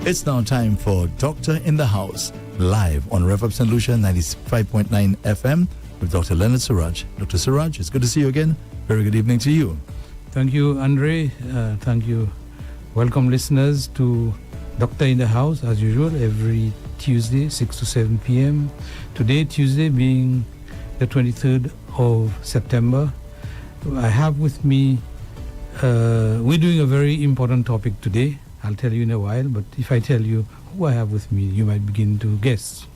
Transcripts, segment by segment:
It's now time for Doctor in the House, live on Rev-Up Slu 95.9 FM with Dr. Leonard Suraj. Dr. Suraj, it's good to see you again. Very good evening to you. Thank you, Andre. Thank you. Welcome, listeners, to Doctor in the House, as usual, every Tuesday, 6 to 7 p.m. Today, Tuesday, being the 23rd of September, I have with me, we're doing a very important topic today. I'll tell you in a while, but if I tell you who I have with me, you might begin to guess.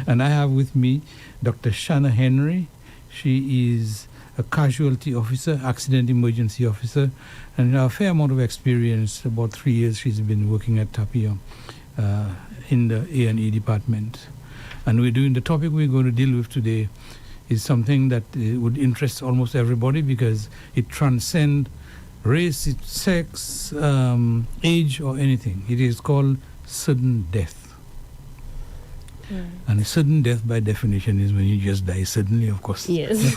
And I have with me Dr. Shanna Henry. She is a casualty officer, accident emergency officer, and a fair amount of experience. About 3 years she's been working at Tapio in the A&E department. And the topic we're going to deal with today is something that would interest almost everybody because it transcends race, sex, age, or anything. It is called sudden death. Right. And sudden death, by definition, is when you just die suddenly, of course. Yes.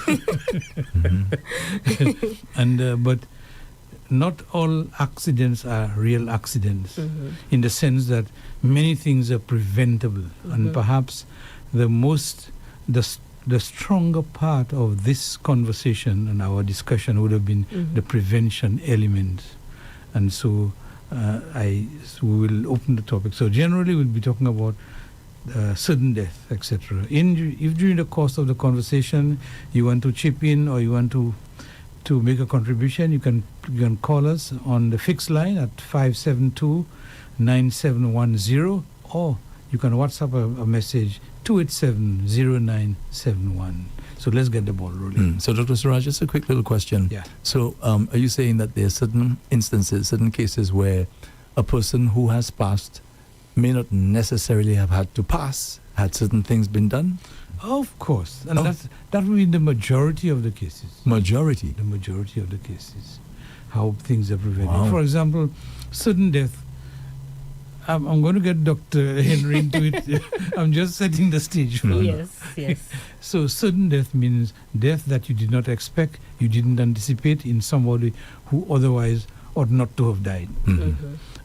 And but not all accidents are real accidents, in the sense that many things are preventable, and perhaps the stronger part of this conversation and our discussion would have been the prevention element. And so we will open the topic. So generally we'll be talking about sudden death, etc. If during the course of the conversation you want to chip in or you want to make a contribution, you can call us on the fixed line at 572-9710, or you can WhatsApp a message 287-0971. So let's get the ball rolling. So Dr. Suraj, just a quick little question. Yeah. So are you saying that there are certain instances, certain cases where a person who has passed may not necessarily have had to pass, had certain things been done? Of course. And that will be the majority of the cases. Majority? The majority of the cases. How things are prevented. Wow. For example, sudden death. I'm going to get Dr. Henry into it. I'm just setting the stage for you. Yes. So sudden death means death that you did not expect, you didn't anticipate in somebody who otherwise ought not to have died.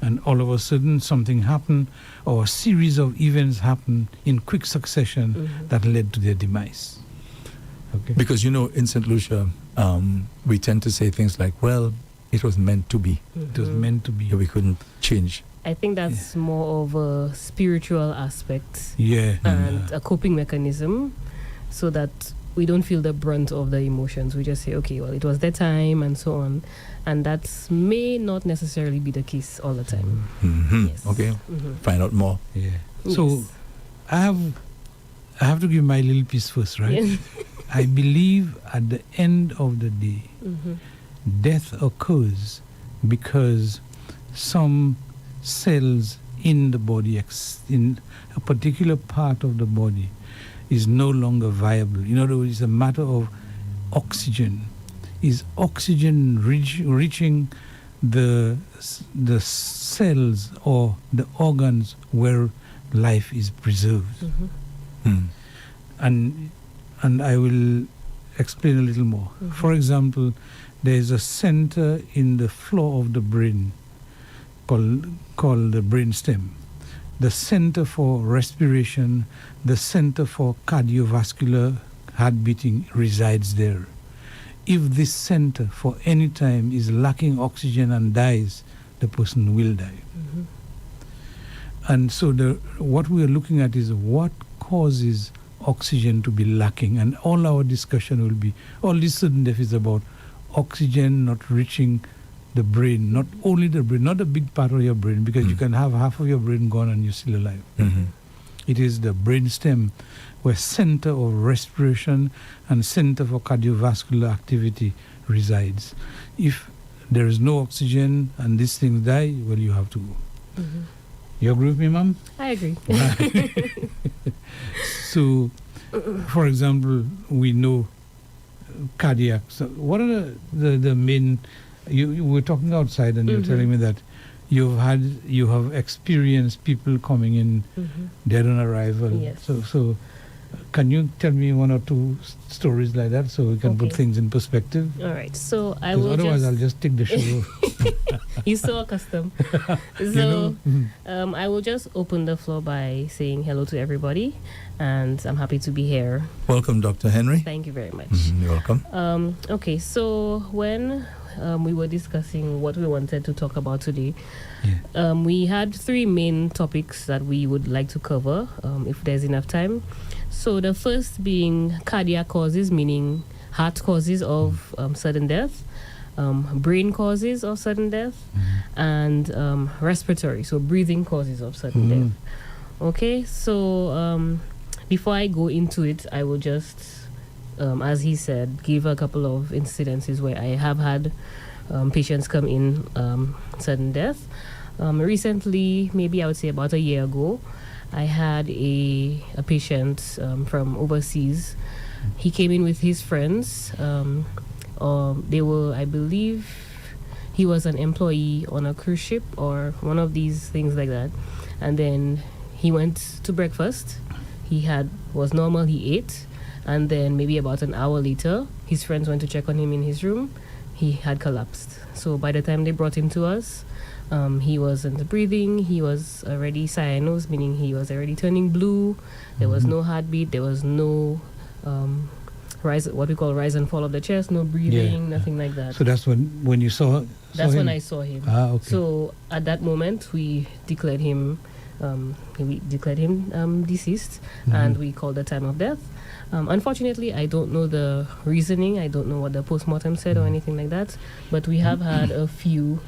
And all of a sudden something happened, or a series of events happened in quick succession that led to their demise. Okay. Because, in St. Lucia, we tend to say things like, well, it was meant to be. It was meant to be. We couldn't change. I think that's more of a spiritual aspect and a coping mechanism, so that we don't feel the brunt of the emotions. We just say, okay, well, it was their time and so on. And that may not necessarily be the case all the time. Yes. Okay, find out more. Yeah. Yes. So I have to give my little piece first, right? Yeah. I believe at the end of the day, death occurs because some cells in the body, in a particular part of the body, is no longer viable. In other words, it's a matter of oxygen. Is oxygen reaching the cells or the organs where life is preserved? And I will explain a little more. For example, there is a center in the floor of the brain called the brainstem. The center for respiration, the center for cardiovascular heart beating resides there. If this center for any time is lacking oxygen and dies, the person will die. And so what we are looking at is what causes oxygen to be lacking, and all our discussion will be, all this sudden death is about oxygen not reaching the brain, not only the brain, not a big part of your brain, because you can have half of your brain gone and you're still alive. It is the brainstem, where center of respiration and center for cardiovascular activity resides. If there is no oxygen and these things die, well, you have to go. You agree with me, ma'am? I agree. So, for example, we know cardiac. So what are the main... You were talking outside and you're telling me that you have experienced people coming in dead on arrival. Yes. So can you tell me one or two stories like that so we can put things in perspective? All right. So I will otherwise I'll just take the show. He's so accustomed. So I will just open the floor by saying hello to everybody, and I'm happy to be here. Welcome, Dr. Henry. Thank you very much. You're welcome. Okay, so when we were discussing what we wanted to talk about today, we had 3 main topics that we would like to cover, if there's enough time. So the first being cardiac causes, meaning heart causes of sudden death, brain causes of sudden death, and respiratory, so breathing causes of sudden death. Okay, so before I go into it, I will just, as he said, give a couple of incidences where I have had patients come in sudden death. Recently, maybe I would say about a year ago, I had a patient from overseas. He came in with his friends. They were, I believe, he was an employee on a cruise ship or one of these things like that. And then he went to breakfast. Was normal, he ate. And then maybe about an hour later, his friends went to check on him in his room. He had collapsed. So by the time they brought him to us, he wasn't breathing. He was already cyanosed, meaning he was already turning blue. There was no heartbeat. There was no what we call rise and fall of the chest, no breathing, nothing like that. So that's when you saw That's him? when I saw him. Okay. So at that moment, we declared him deceased, and we called the time of death. Unfortunately, I don't know the reasoning. I don't know what the postmortem said or anything like that. But we have had a few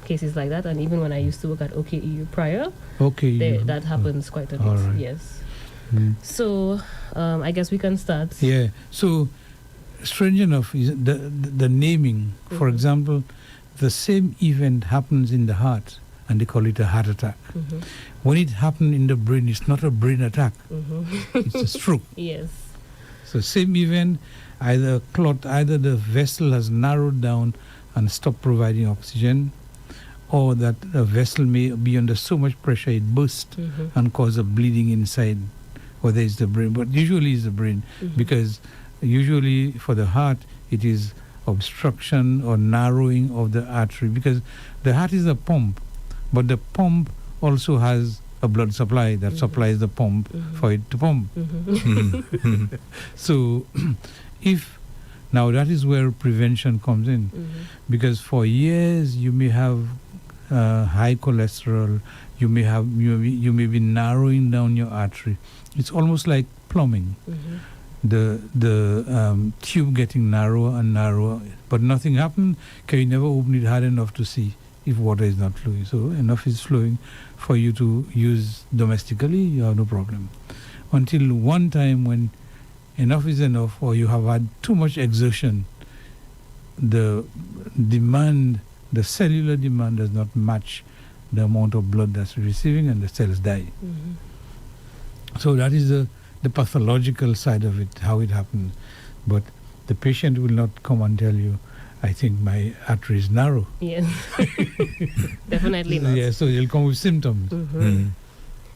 cases like that, and even when I used to work at OKEU prior, that happens quite a bit. Right. Yes. So I guess we can start. Yeah. So strange enough is the naming. For example, the same event happens in the heart, and they call it a heart attack. When it happened in the brain, it's not a brain attack. It's a stroke. Yes. So same event, either the vessel has narrowed down and stopped providing oxygen, or that the vessel may be under so much pressure it bursts and cause a bleeding inside, whether it's the brain. But usually it's the brain, because usually for the heart it is obstruction or narrowing of the artery, because the heart is a pump, but the pump also has a blood supply that supplies the pump for it to pump. So now that is where prevention comes in, because for years you may have high cholesterol, you may be narrowing down your artery. It's almost like plumbing. The tube getting narrower and narrower, but nothing happened because you never open it hard enough to see if water is not flowing. So enough is flowing for you to use domestically, you have no problem. Until one time when enough is enough, or you have had too much exertion, the cellular demand does not match the amount of blood that's receiving, and the cells die. So that is the pathological side of it, how it happens. But the patient will not come and tell you, I think my artery is narrow. Yes. Definitely not. Yeah, so they'll come with symptoms.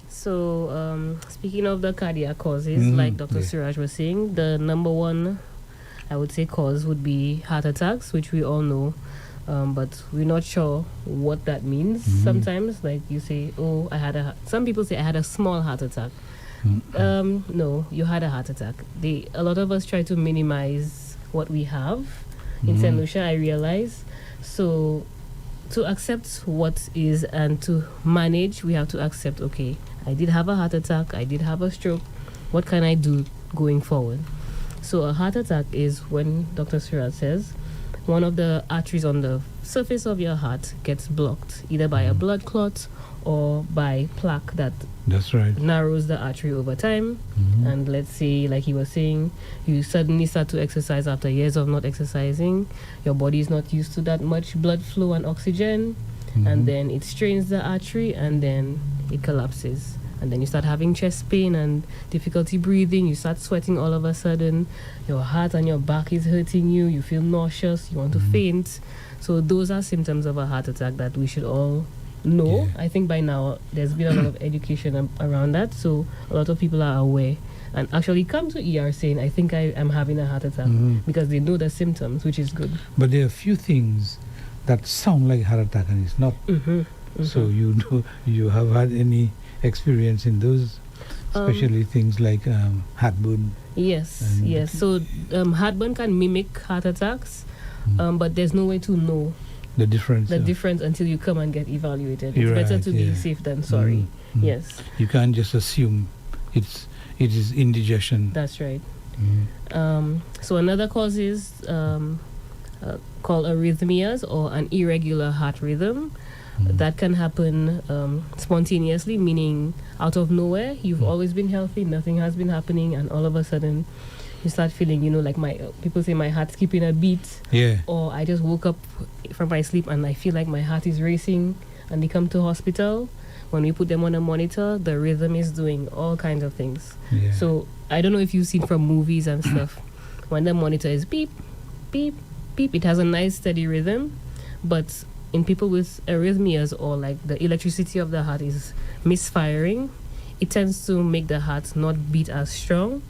So speaking of the cardiac causes, like Dr. Suraj was saying, the number one, I would say, cause would be heart attacks, which we all know. But we're not sure what that means. Sometimes, like you say, some people say I had a small heart attack. No, you had a heart attack. A lot of us try to minimize what we have. In St. Lucia, I realize. So to accept what is and to manage, we have to accept, okay, I did have a heart attack, I did have a stroke. What can I do going forward? So a heart attack is when Dr. Suraj says one of the arteries on the surface of your heart gets blocked, either by a blood clot or by plaque that narrows the artery over time. And let's say, like he was saying, you suddenly start to exercise after years of not exercising. Your body is not used to that much blood flow and oxygen, and then it strains the artery, and then it collapses. And then you start having chest pain and difficulty breathing. You start sweating all of a sudden. Your heart and your back is hurting you. You feel nauseous. You want to faint. So those are symptoms of a heart attack that we should all know. I think by now there's been a lot of education around that. So a lot of people are aware and actually come to ER saying, I think I am having a heart attack, because they know the symptoms, which is good. But there are a few things that sound like heart attack and it's not. So you have had any experience in those, especially things like heartburn? Yes. So heartburn can mimic heart attacks, but there's no way to know the difference until you come and get evaluated. It's better to be safe than sorry. Yes. You can't just assume it is indigestion. That's right. So another cause is called arrhythmias, or an irregular heart rhythm. That can happen spontaneously, meaning out of nowhere. You've always been healthy, nothing has been happening, and all of a sudden you start feeling, like people say my heart's skipping a beat. Yeah. Or I just woke up from my sleep and I feel like my heart is racing, and they come to hospital. When we put them on a monitor, the rhythm is doing all kinds of things. Yeah. So I don't know if you've seen from movies and stuff. When the monitor is beep, beep, beep, it has a nice steady rhythm. But in people with arrhythmias, or like the electricity of the heart is misfiring, it tends to make the heart not beat as strong,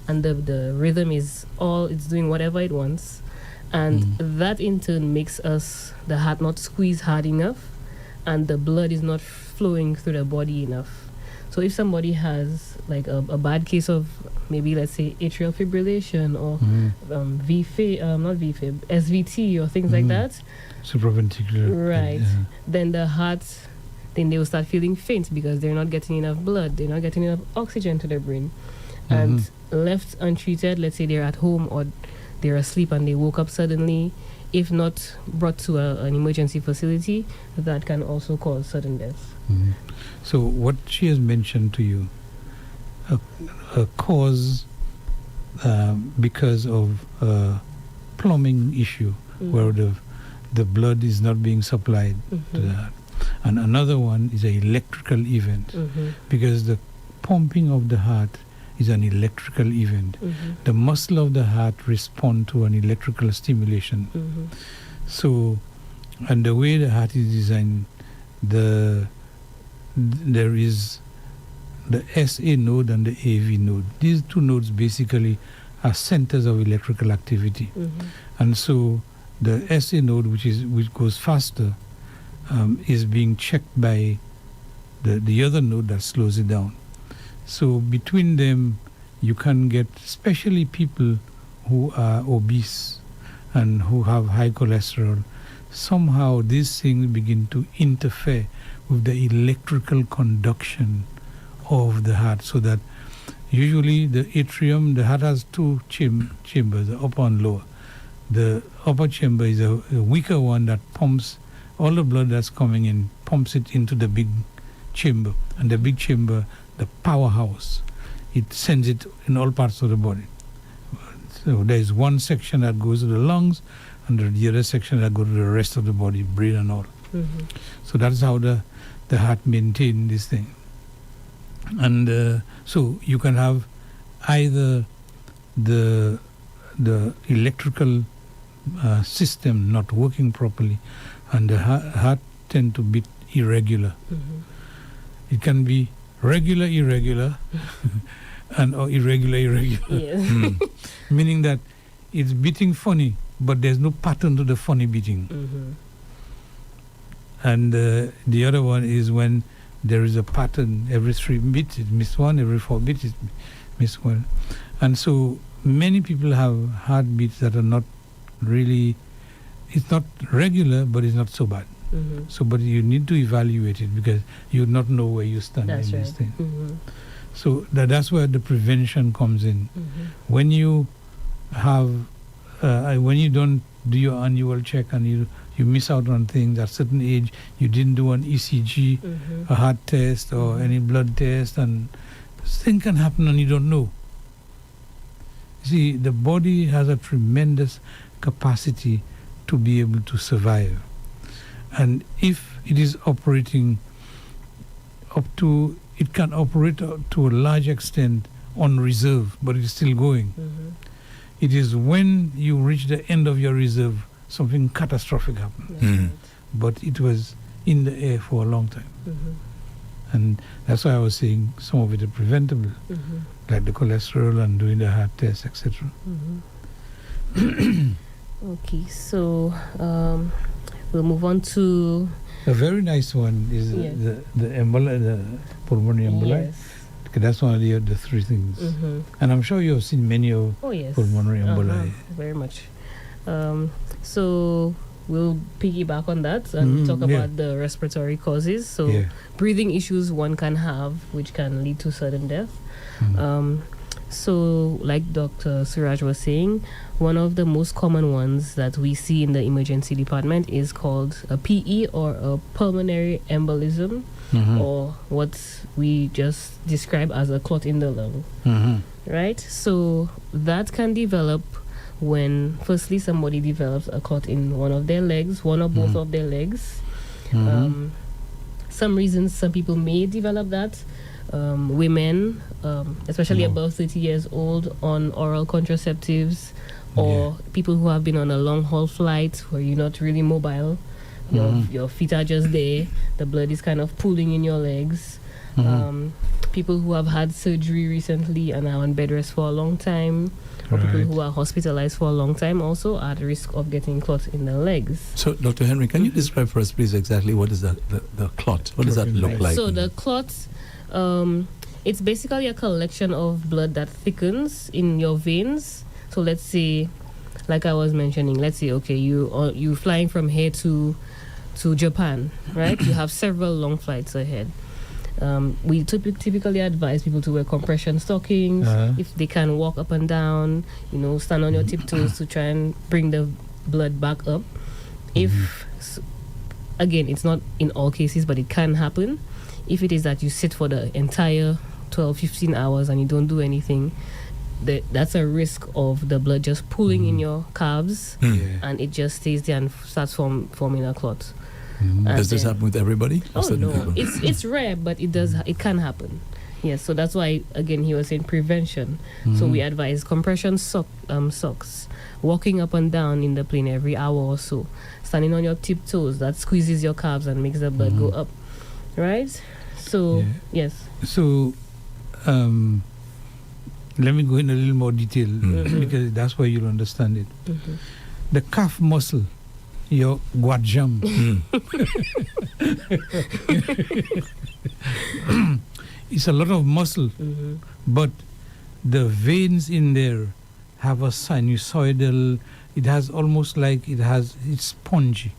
and the rhythm is it's doing whatever it wants. And that in turn makes the heart not squeeze hard enough, and the blood is not flowing through the body enough. So if somebody has like a bad case of maybe, let's say, atrial fibrillation or SVT or things like that, supraventricular, right? Then the heart, then they will start feeling faint because they're not getting enough blood, they're not getting enough oxygen to the brain. And left untreated, let's say they're at home or they're asleep and they woke up suddenly, if not brought to an emergency facility, that can also cause sudden death. So what she has mentioned to you, a cause because of a plumbing issue where the blood is not being supplied to the heart. And another one is an electrical event, because the pumping of the heart is an electrical event. The muscle of the heart respond to an electrical stimulation. So, and the way the heart is designed, there is the SA node and the AV node. These two nodes basically are centers of electrical activity. And so the SA node, which goes faster, is being checked by the other node that slows it down. So between them, you can get, especially people who are obese and who have high cholesterol, somehow these things begin to interfere with the electrical conduction of the heart, so that usually the atrium, the heart has two chambers, the upper and lower. The upper chamber is a weaker one that pumps all the blood that's coming in, pumps it into the big chamber, and the big chamber, the powerhouse, it sends it in all parts of the body. So there is one section that goes to the lungs, and the other section that goes to the rest of the body, brain and all. So that's how the heart maintains this thing. And so you can have either the electrical system not working properly, and the heart tend to beat irregular. It can be regular, irregular, and or irregular, irregular. Meaning that it's beating funny, but there's no pattern to the funny beating. And the other one is when there is a pattern. Every 3 beats it miss one, every 4 beats it miss one. And so many people have heartbeats that are not really, it's not regular, but it's not so bad. So, but you need to evaluate it, because you would not know where you stand in this thing. So that's where the prevention comes in. When you have, when you don't do your annual check and you miss out on things at a certain age, you didn't do an ECG, a heart test, or any blood test, and things can happen and you don't know. See, the body has a tremendous capacity to be able to survive. And if it is operating it can operate to a large extent on reserve, but it's still going. It is when you reach the end of your reserve, something catastrophic happens. But it was in the air for a long time. And that's why I was saying some of it are preventable, like the cholesterol and doing the heart test, etc. Okay, so We'll move on to a very nice one is the emboli, the pulmonary emboli. Yes. That's one of the three things. And I'm sure you've seen many of pulmonary emboli. Very much. So we'll piggyback on that and talk about the respiratory causes. So breathing issues one can have, which can lead to sudden death. So like Dr. Suraj was saying, one of the most common ones that we see in the emergency department is called a PE, or a pulmonary embolism, or what we just describe as a clot in the lung. Right? So that can develop when firstly somebody develops a clot in one of their legs, one or both of their legs. Some reasons some people may develop that. Women, especially above 30 years old, on oral contraceptives, or people who have been on a long haul flight where you're not really mobile, your feet are just there, the blood is kind of pooling in your legs. People who have had surgery recently and are on bed rest for a long time, or people who are hospitalized for a long time also are at risk of getting clots in their legs. So, Dr. Henry, can you describe for us, please, exactly what is the clot? What does that look like? So the clot, it's basically a collection of blood that thickens in your veins. So let's say, like I was mentioning, let's say, okay, you flying from here to Japan, right? You have several long flights ahead. We typically advise people to wear compression stockings if they can walk up and down, stand on your tiptoes to try and bring the blood back up. If, again, it's not in all cases, but it can happen. If it is that you sit for the entire 12, 15 hours and you don't do anything, that's a risk of the blood just pooling in your calves, and it just stays there and starts forming a clot. Does this happen with everybody? Oh no, it's rare, but it can happen. Yes, so that's why, again, he was saying prevention. So we advise compression socks, walking up and down in the plane every hour or so, standing on your tiptoes, that squeezes your calves and makes the blood go up, right? So yes. So let me go in a little more detail because that's where you'll understand it. The calf muscle, your guajam, it's a lot of muscle, but the veins in there have a sinusoidal, it has almost like it's spongy.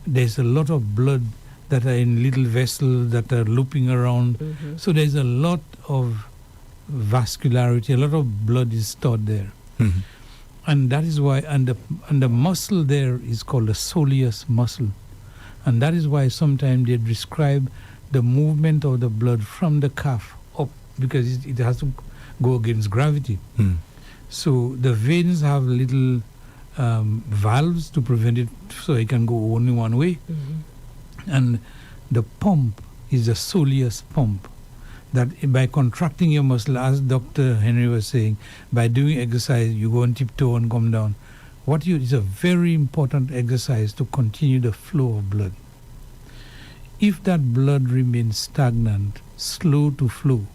There's a lot of blood that are in little vessels that are looping around. So there's a lot of vascularity, a lot of blood is stored there. And that is why, and the muscle there is called the soleus muscle. And that is why sometimes they describe the movement of the blood from the calf up, because it has to go against gravity. So the veins have little valves to prevent it, so it can go only one way. And the pump is the soleus pump. That by contracting your muscle, as Dr. Henry was saying, by doing exercise, you go on tiptoe and come down. It's a very important exercise to continue the flow of blood. If that blood remains stagnant, slow to flow,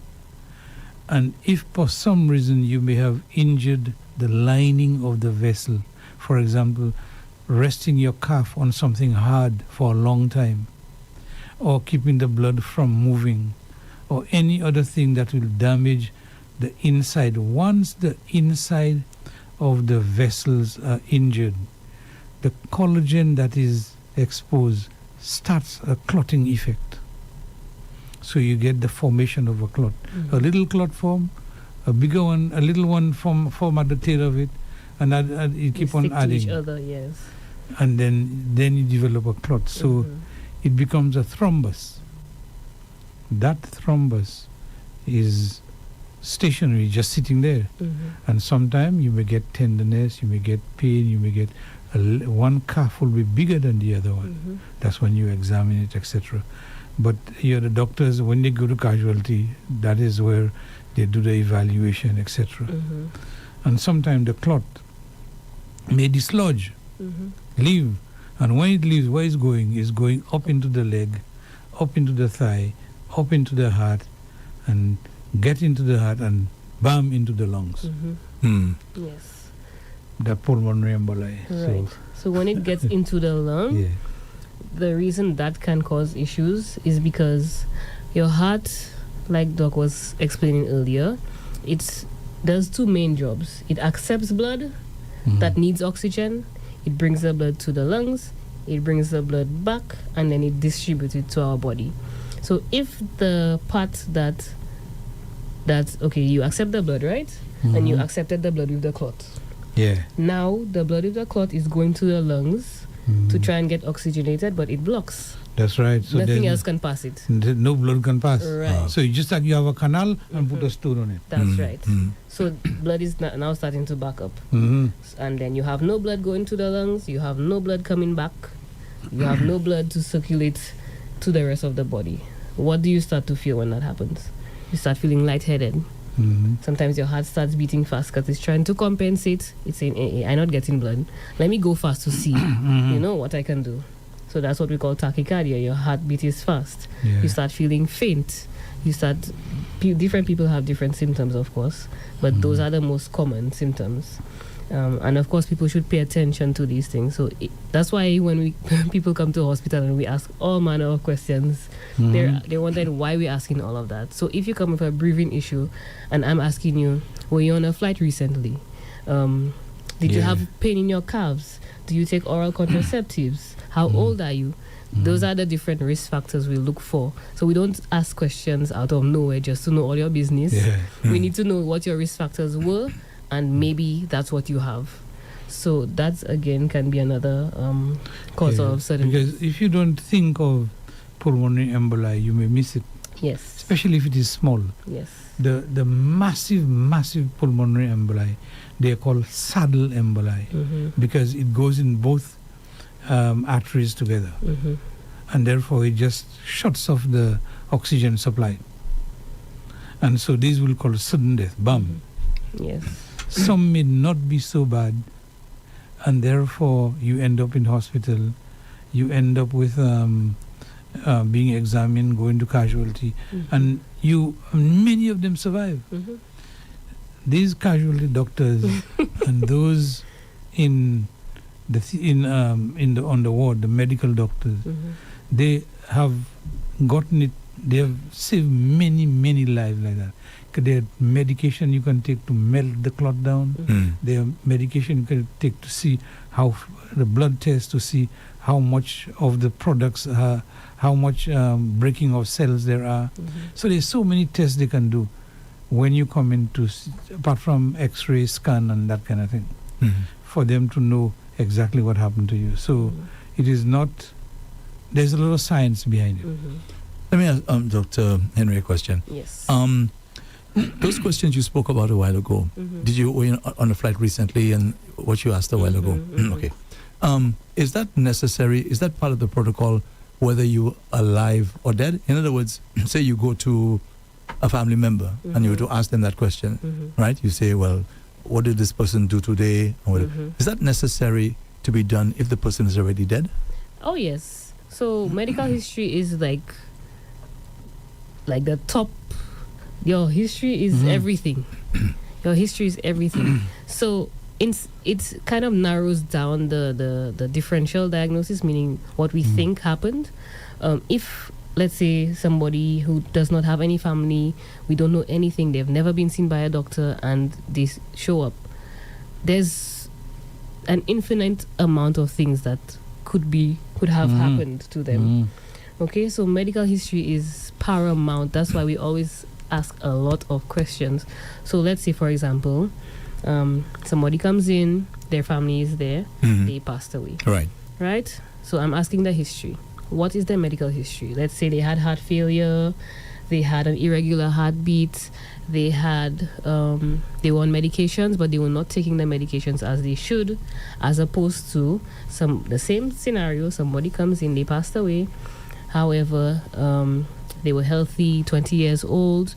and if for some reason you may have injured the lining of the vessel, for example, resting your calf on something hard for a long time, or keeping the blood from moving, or any other thing that will damage the inside. Once the inside of the vessels are injured, the collagen that is exposed starts a clotting effect. So you get the formation of a clot. A little clot form, a bigger one, a little one form at the tail of it, and you keep on adding. To each other, yes. And then you develop a clot. So it becomes a thrombus. That thrombus is stationary, just sitting there. And sometimes you may get tenderness, you may get pain, you may get one calf will be bigger than the other one. That's when you examine it, etc. But the doctors, when they go to casualty, that is where they do the evaluation, etc. And sometimes the clot may dislodge, leave. And when it leaves, where it's going is going up into the leg, up into the thigh, up into the heart, and get into the heart and bam into the lungs. Yes. The pulmonary emboli. Right. So when it gets into the lung, the reason that can cause issues is because your heart, like Doc was explaining earlier, it does two main jobs. It accepts blood that needs oxygen, it brings the blood to the lungs, it brings the blood back, and then it distributes it to our body. So if the part that okay, you accept the blood, right? And you accepted the blood with the clot. Yeah. Now the blood with the clot is going to the lungs to try and get oxygenated, but it blocks. That's right. So nothing else can pass it. No blood can pass. Right. So you just like you have a canal and put a stone on it. That's right. So blood is now starting to back up. And then you have no blood going to the lungs. You have no blood coming back. You have no blood to circulate to the rest of the body. What do you start to feel when that happens? You start feeling lightheaded. Sometimes your heart starts beating fast because it's trying to compensate. It's saying, hey, I'm not getting blood. Let me go fast to see, what I can do. So that's what we call tachycardia. Your heartbeat is fast. Yeah. You start feeling faint. Different people have different symptoms, of course, but those are the most common symptoms. And of course, people should pay attention to these things. So that's why when people come to hospital and we ask all manner of questions, they're wondering why we're asking all of that. So if you come with a breathing issue and I'm asking you, were you on a flight recently? Did you have pain in your calves? Do you take oral contraceptives? How old are you? Those are the different risk factors we look for. So we don't ask questions out of nowhere just to know all your business. We need to know what your risk factors were, and maybe that's what you have. So that again can be another cause of certain. Because if you don't think of pulmonary emboli, you may miss it. Yes. Especially if it is small. Yes. The massive pulmonary emboli, they are called saddle emboli because it goes in both arteries together, and therefore it just shuts off the oxygen supply. And so these will call sudden death. Bam. Yes. Some may not be so bad, and therefore you end up in hospital. You end up with being examined, going to casualty, and many of them survive. These casualty doctors and those on the ward, the medical doctors, they have gotten it. They have saved many lives like that. There are medication you can take to melt the clot down. There are medication you can take to see how the blood test to see how much of the products, how much breaking of cells there are. So there's so many tests they can do when you come in to apart from X-ray, scan, and that kind of thing, for them to know exactly what happened to you. So it is not. There's a lot of science behind it. Let me ask Dr. Henry a question. Yes. Those questions you spoke about a while ago, were you on a flight recently, and what you asked a while ago? Okay. Is that necessary? Is that part of the protocol, whether you're alive or dead? In other words, say you go to a family member and you were to ask them that question, right? You say, well, what did this person do today? Is that necessary to be done if the person is already dead? Oh, yes. So medical history is like the top. Your history is everything. Your history is everything. So it kind of narrows down the differential diagnosis, meaning what we think happened. If, let's say, somebody who does not have any family, we don't know anything, they've never been seen by a doctor, and they show up, there's an infinite amount of things that could have happened to them. Okay, so medical history is paramount. That's why we always ask a lot of questions. So let's say, for example, somebody comes in, their family is there, they passed away. Right? So I'm asking the history. What is their medical history? Let's say they had heart failure, they had an irregular heartbeat, they had they were on medications, but they were not taking the medications as they should, as opposed to the same scenario. Somebody comes in, they passed away. However, they were healthy, 20 years old,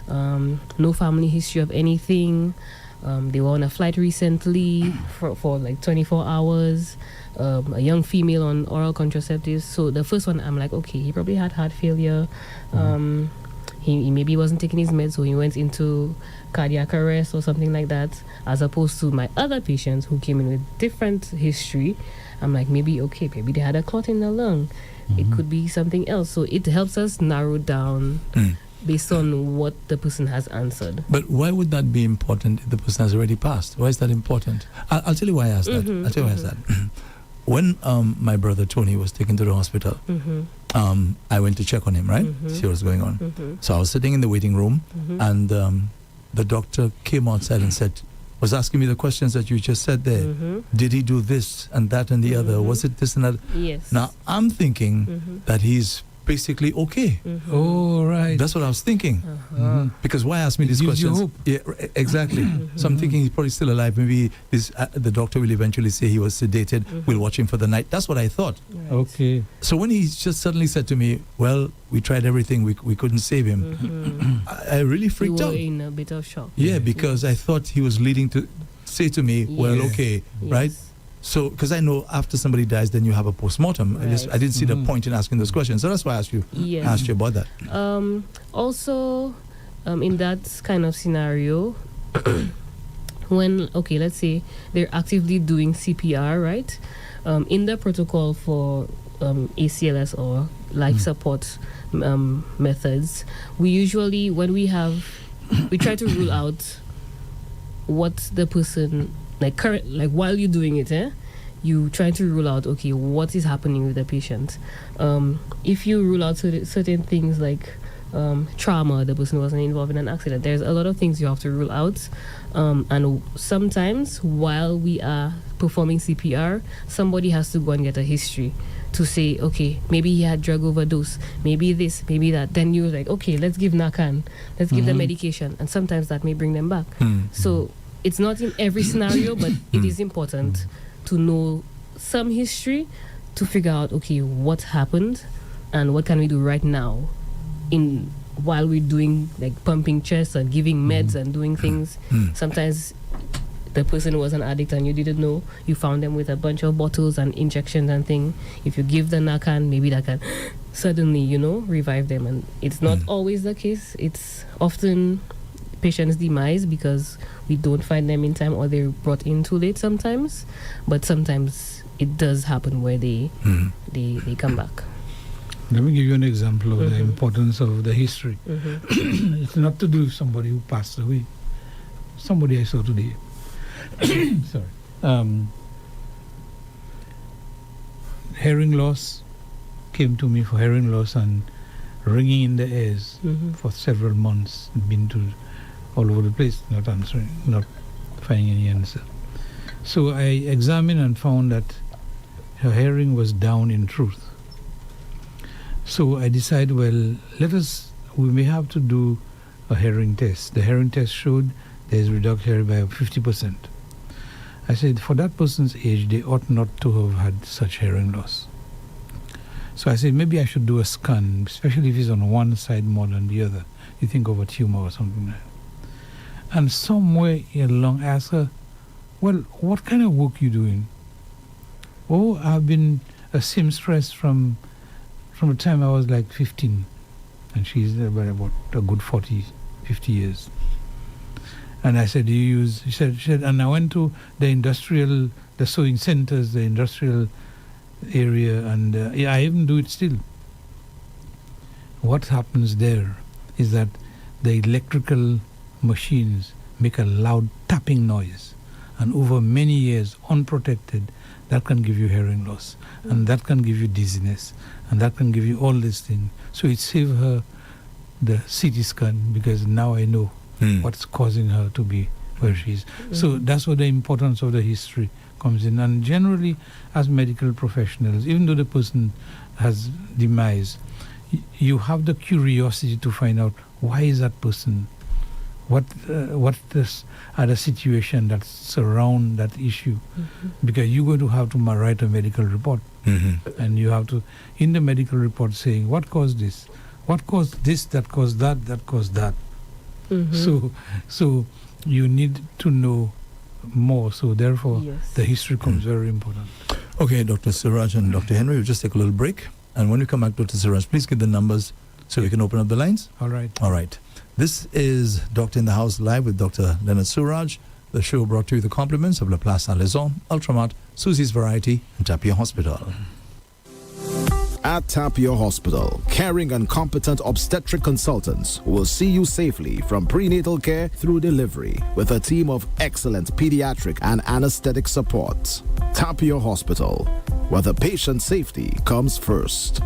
no family history of anything. They were on a flight recently for like 24 hours. A young female on oral contraceptives. So the first one, I'm like, okay, he probably had heart failure. He maybe wasn't taking his meds, so he went into cardiac arrest or something like that, as opposed to my other patients who came in with different history. I'm like, maybe they had a clot in the lung. It could be something else. So it helps us narrow down based on what the person has answered. But why would that be important if the person has already passed? Why is that important? I'll tell you why I asked that. I'll tell you why I asked that. When my brother Tony was taken to the hospital, I went to check on him, right? See what's going on. So I was sitting in the waiting room, and the doctor came outside and was asking me the questions that you just said there. Did he do this and that and the other? Was it this and that? Yes. Now, I'm thinking that he's basically okay. Oh, right. That's what I was thinking. Because why ask me these questions? Hope. Yeah, exactly. So I'm thinking he's probably still alive. Maybe the doctor will eventually say he was sedated. We'll watch him for the night. That's what I thought. Right. Okay. So when he just suddenly said to me, well, we tried everything, we couldn't save him, I really freaked You out. were in a bit of shock. Yeah, because I thought he was leading to say to me, well, Yes. okay, Yes. right? So, because I know after somebody dies, then you have a postmortem. Right. I didn't see the point in asking those questions. So that's why I asked you Yes. about that. Also, in that kind of scenario, when, let's say they're actively doing CPR, right? In the protocol for ACLS or life support methods, we usually, when we try to rule out what the person, while you're doing it, you try to rule out, what is happening with the patient. If you rule out certain things like trauma, the person wasn't involved in an accident, there's a lot of things you have to rule out. And sometimes while we are performing CPR, somebody has to go and get a history to say, maybe he had drug overdose, maybe this, maybe that. Then you're like, let's give Narcan, let's give them medication. And sometimes that may bring them back. So it's not in every scenario, but it is important to know some history to figure out, what happened and what can we do right now while we're doing, like, pumping chest and giving meds and doing things. Sometimes the person was an addict and you didn't know. You found them with a bunch of bottles and injections and things. If you give the Narcan, maybe that can suddenly, revive them. And it's not always the case. It's often patient's demise because we don't find them in time or they're brought in too late sometimes. But sometimes it does happen where they come back. Let me give you an example of the importance of the history. It's not to do with somebody who passed away. Somebody I saw today. Sorry. Hearing loss, came to me for hearing loss and ringing in the ears for several months. Been to all over the place, not answering, not finding any answer. So I examined and found that her hearing was down in truth. So I decided, we may have to do a hearing test. The hearing test showed there's reduction by 50%. I said, for that person's age, they ought not to have had such hearing loss. So I said, maybe I should do a scan, especially if it's on one side more than the other. You think of a tumor or something like that. And somewhere along, I asked her, well, what kind of work you doing? Oh, I've been a seamstress from the time I was like 15. And she's about a good 40, 50 years. And I said, she said, and I went to the sewing centers, the industrial area, and I even do it still. What happens there is that the electrical machines make a loud tapping noise. And over many years, unprotected, that can give you hearing loss. And that can give you dizziness. And that can give you all these things. So it saved her the CT scan because now I know what's causing her to be where she is. So that's where the importance of the history comes in. And generally, as medical professionals, even though the person has demise, you have the curiosity to find out why is that person, what are the situation that surround that issue, because you're going to have to write a medical report, and you have to, in the medical report, saying what caused this, that caused that. So you need to know more. So therefore, the history becomes very important. Okay, Dr. Siraj and Dr. Henry, we'll just take a little break. And when we come back, Dr. Siraj, please give the numbers so we can open up the lines. All right. All right. This is Doctor in the House live with Dr. Leonard Suraj. The show brought to you the compliments of La Place Saint-Lazare, Ultramat, Susie's Variety, and Tapia Hospital. At Tapia Hospital, caring and competent obstetric consultants will see you safely from prenatal care through delivery with a team of excellent pediatric and anesthetic support. Tapia Hospital, where the patient's safety comes first.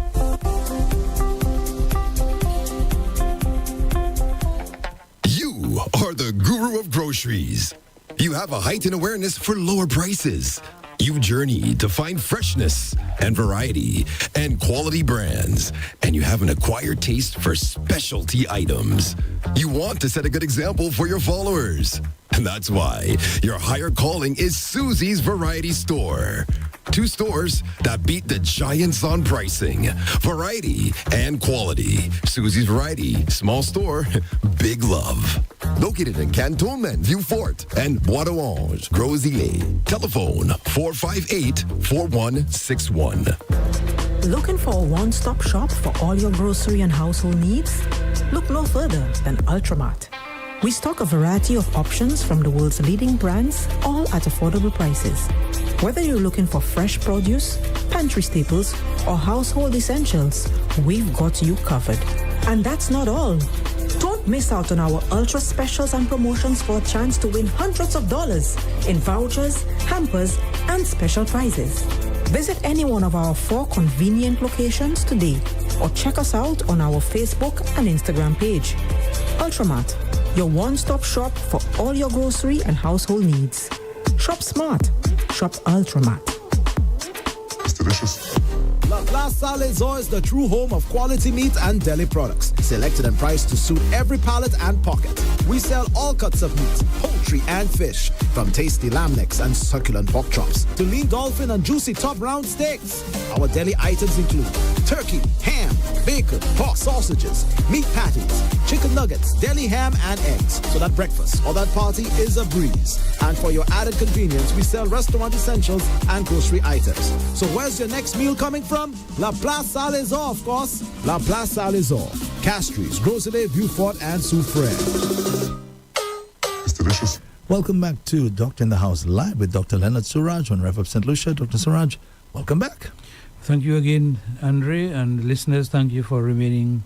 You are the guru of groceries. You have a heightened awareness for lower prices. You journey to find freshness and variety and quality brands, and you have an acquired taste for specialty items. You want to set a good example for your followers. And that's why your higher calling is Susie's Variety Store. 2 stores that beat the giants on pricing, variety, and quality. Susie's Variety, small store, big love. Located in Cantonment, Vieux Fort, and Bois d'Orange, Gros-Îlet. Telephone 458-4161. Looking for a one-stop shop for all your grocery and household needs? Look no further than Ultramat. We stock a variety of options from the world's leading brands, all at affordable prices. Whether you're looking for fresh produce, pantry staples, or household essentials, we've got you covered. And that's not all. Don't miss out on our ultra specials and promotions for a chance to win hundreds of dollars in vouchers, hampers, and special prizes. Visit any one of our 4 convenient locations today or check us out on our Facebook and Instagram page. Ultramat, your one-stop shop for all your grocery and household needs. Shop smart. Shop Ultramat. It's delicious. La Place Saint-Lazare is the true home of quality meat and deli products, selected and priced to suit every palate and pocket. We sell all cuts of meat, poultry and fish, from tasty lamb necks and succulent pork chops to lean dolphin and juicy top round steaks. Our deli items include turkey, ham, bacon, pork sausages, meat patties, chicken nuggets, deli ham and eggs, so that breakfast or that party is a breeze. And for your added convenience, we sell restaurant essentials and grocery items. So where's your next meal coming from? La Place Saint-Lazare, of course. La Place Saint-Lazare, Castries, Gros-Îlet, Vieux Fort, and Soufrière. It's delicious. Welcome back to Doctor in the House live with Dr. Leonard Suraj on Rev-Up St. Lucia. Dr. Suraj, welcome back. Thank you again, Andre, and listeners, thank you for remaining,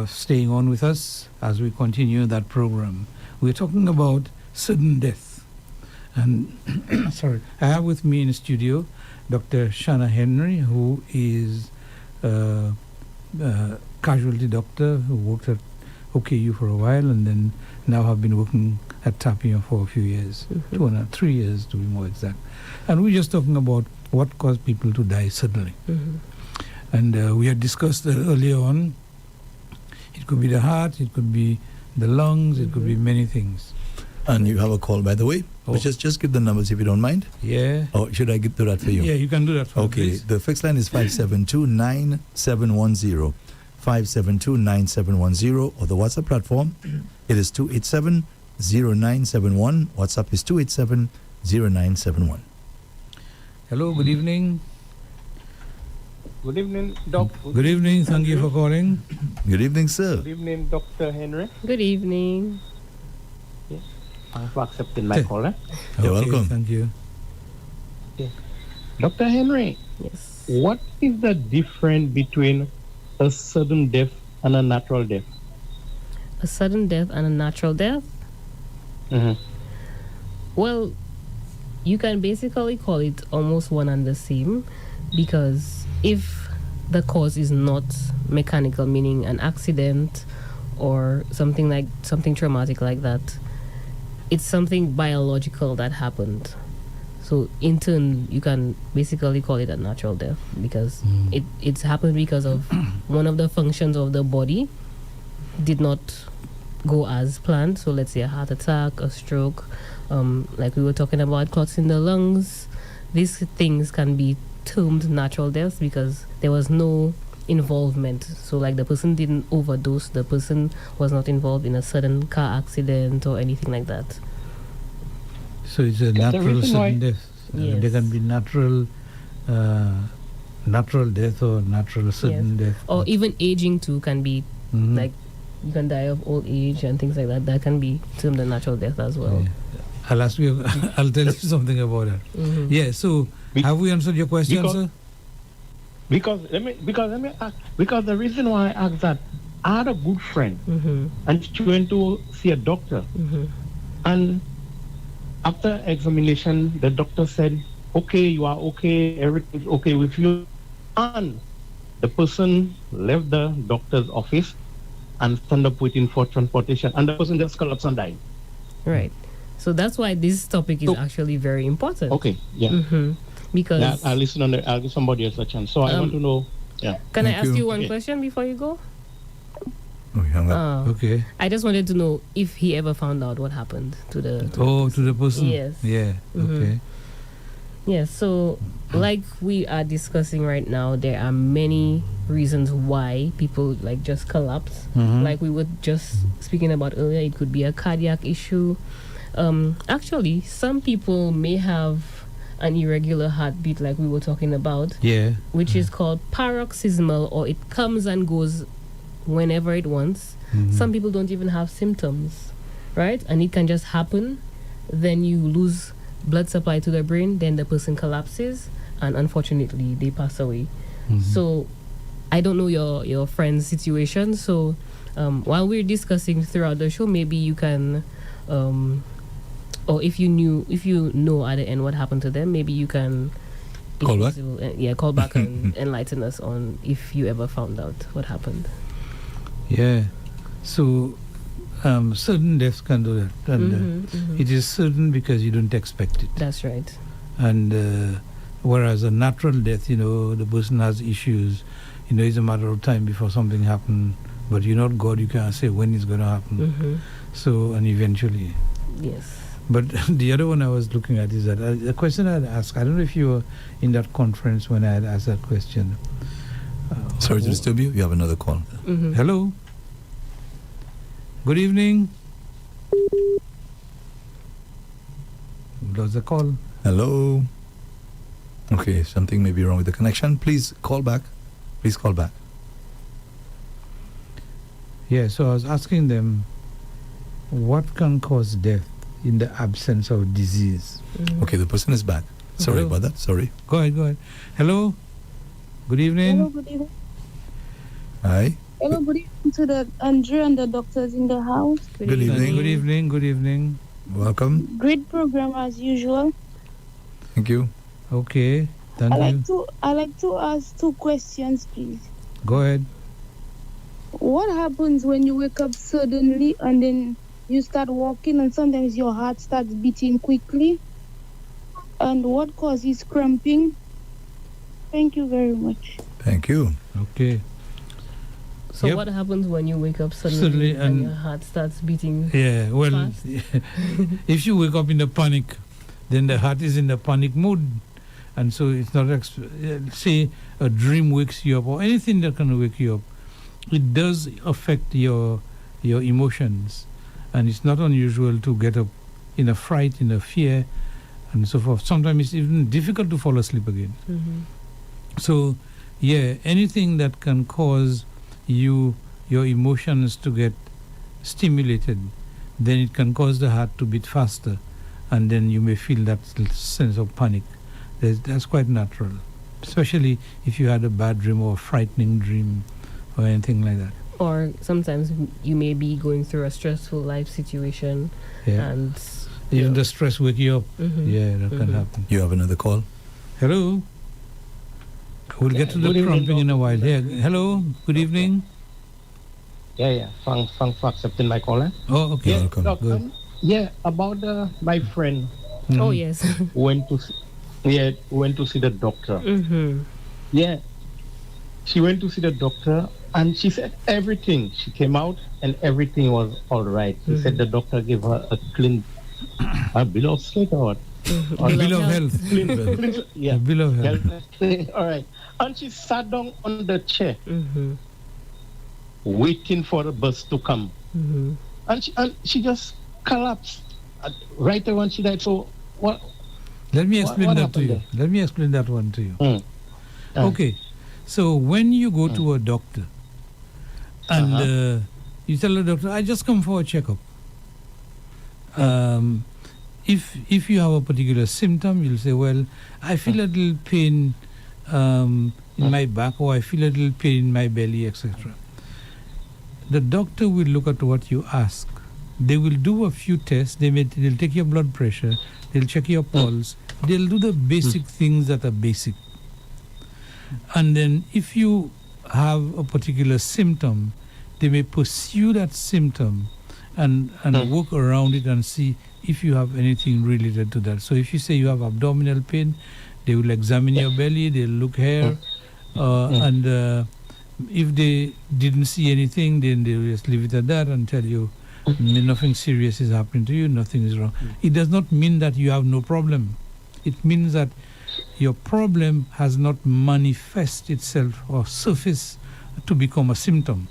staying on with us as we continue that program. We're talking about sudden death. And, sorry, I have with me in the studio Dr. Shanna Henry, who is a casualty doctor who worked at OKU for a while and then now have been working at Tapia for a few years, 3 years to be more exact. And we're just talking about what caused people to die suddenly. And we had discussed earlier on, it could be the heart, it could be the lungs, it could be many things. And you have a call, by the way. Which is just give the numbers if you don't mind. Yeah. Or should I do that for you? Yeah, you can do that for me. Okay. The fixed line is 572-9710. 572-9710. Or the WhatsApp platform, it is 287-0971. WhatsApp is 287-0971. Hello, good evening. Good evening, Doc. Good evening, thank you for calling. Good evening, sir. Good evening, Dr. Henry. Good evening. Yes, thanks for accepting my call. You're welcome. Thank you. Okay. Dr. Henry, Yes. what is the difference between a sudden death and a natural death? A sudden death and a natural death? Well, you can basically call it almost one and the same, because if the cause is not mechanical, meaning an accident or something traumatic like that, it's something biological that happened. So in turn, you can basically call it a natural death, because it's happened because of one of the functions of the body did not go as planned. So let's say a heart attack, a stroke, like we were talking about, clots in the lungs. These things can be termed natural deaths because there was no involvement. So like the person didn't overdose, the person was not involved in a sudden car accident or anything like that. So it's a natural sudden death. Yes. There can be natural death or natural sudden death. Or even aging too can be like you can die of old age and things like that. That can be termed a natural death as well. Yeah. I'll ask you. I'll tell you something about that. Mm-hmm. Yeah. So, have we answered your question, sir? Because the reason why I asked that, I had a good friend, and she went to see a doctor, and after examination, the doctor said, "Okay, you are okay, everything's okay with you," and the person left the doctor's office and stand up waiting for transportation, and the person just collapsed and died. Right. So that's why this topic is actually very important. Okay. Yeah. Because I'll listen I'll give somebody else a chance. So I want to know. Yeah. Can I ask you one question before you go? Okay. I just wanted to know if he ever found out what happened to the person. Yes. Yeah. Okay. Yeah. So, like we are discussing right now, there are many reasons why people like just collapse. Like we were just speaking about earlier, it could be a cardiac issue. Actually, some people may have an irregular heartbeat, like we were talking about. Yeah. Which is called paroxysmal, or it comes and goes whenever it wants. Some people don't even have symptoms, right? And it can just happen. Then you lose blood supply to the brain, then the person collapses, and unfortunately they pass away. So I don't know your friend's situation, so while we're discussing throughout the show, maybe you can or if you know at the end what happened to them, maybe you can call back. Call back and enlighten us on if you ever found out what happened. Yeah. So certain deaths can do that, and it is certain because you don't expect it. That's right. And whereas a natural death, the person has issues, it's a matter of time before something happens, but you're not God, you can't say when it's going to happen. So, and eventually. Yes. But the other one I was looking at is that the question I had asked, I don't know if you were in that conference when I had asked that question. Sorry to disturb you, you have another call. Hello. Good evening. Lost the call. Hello. Okay, something may be wrong with the connection. Please call back. Yeah, so I was asking them, what can cause death in the absence of disease? Okay, the person is back. Sorry about that. Sorry. Go ahead. Hello. Good evening. Hello, good evening. Hi. Hello, good evening to the Andrew and the doctors in the house. Good evening. Good evening. Welcome. Great program as usual. Thank you. Okay. Thank you. I like to ask two questions, please. Go ahead. What happens when you wake up suddenly and then you start walking and sometimes your heart starts beating quickly? And what causes cramping? Thank you very much. Thank you. Okay. So what happens when you wake up suddenly and your heart starts beating fast? If you wake up in a panic, then the heart is in the panic mode. And so it's not, say a dream wakes you up or anything that can wake you up. It does affect your emotions. And it's not unusual to get up in a fright, in a fear, and so forth. Sometimes it's even difficult to fall asleep again. So, anything that can cause your emotions to get stimulated, then it can cause the heart to beat faster, and then you may feel that sense of panic. That's quite natural, especially if you had a bad dream or a frightening dream or anything like that. Or sometimes you may be going through a stressful life situation, and even the stress wake you up. That can happen. You have another call. Hello. We'll get to the cramping in a while. Hello. Good evening. Thanks for accepting my call. Oh, okay. Welcome. Good. About my friend. Oh yes. went to see the doctor. She went to see the doctor and she said everything. She came out and everything was all right. She said the doctor gave her a clean bill of state or what? Bill of health. Bill of health. All right. And she sat down on the chair waiting for the bus to come. And she just collapsed right when she died. So what? Let me explain that to you. Let me explain that one to you. Okay. So when you go to a doctor and You tell the doctor, I just come for a checkup. If you have a particular symptom, you'll say, well, I feel a little pain in my back, or I feel a little pain in my belly, etc. The doctor will look at what you ask. They will do a few tests. They'll take your blood pressure. They'll check your pulse. They'll do the basic things that are basic. And then if you have a particular symptom, they may pursue that symptom and work around it and see if you have anything related to that. So if you say you have abdominal pain, they will examine your belly, they'll look here, and if they didn't see anything, then they'll just leave it at that and tell you nothing serious is happening to you, nothing is wrong. It does not mean that you have no problem. It means that your problem has not manifest itself or surfaced to become a symptom.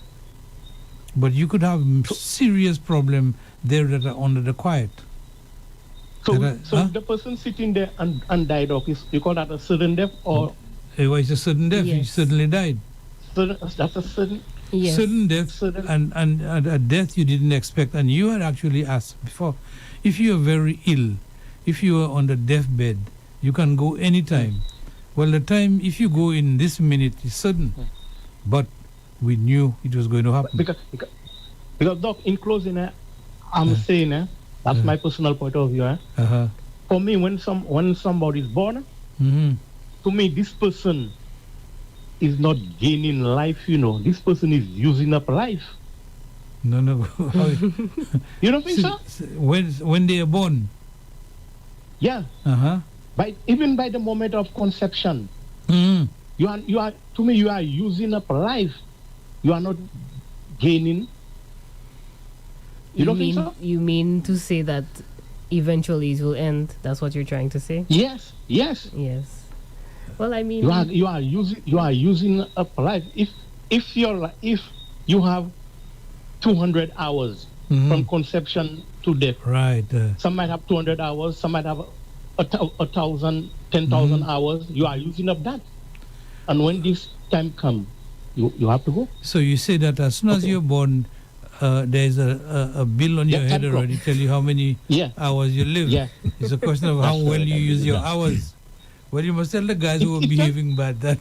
But you could have serious problem there that are under the quiet. So the person sitting there and died off, you call that a sudden death, or? It's a sudden death. Yes. He suddenly died. So that's a sudden. Yes. Sudden death and a death you didn't expect. And you had actually asked before, if you are very ill, if you are on the deathbed, you can go anytime. Well, the time, if you go in this minute, is sudden. But we knew it was going to happen. Because Doc, in closing, I'm saying, that's my personal point of view. For me, when somebody is born, to me, this person is not gaining life, This person is using up life. No. You don't think so? When they are born? Yeah. Even by the moment of conception, you are to me, you are using up life. You are not gaining. You don't think so? You mean to say that eventually it will end? That's what you're trying to say? Yes. Well, I mean, you are using up life. If you have 200 hours from conception to death, right? Some might have 200 hours. Some might have 1,000, 10,000 hours. You are using up that, and when this time comes, you have to go. So you say that as soon as you're born, there's a bill on your head already, tell you how many hours you live. Yeah. It's a question of how well you use your hours. Well, you must tell the guys who are behaving bad that.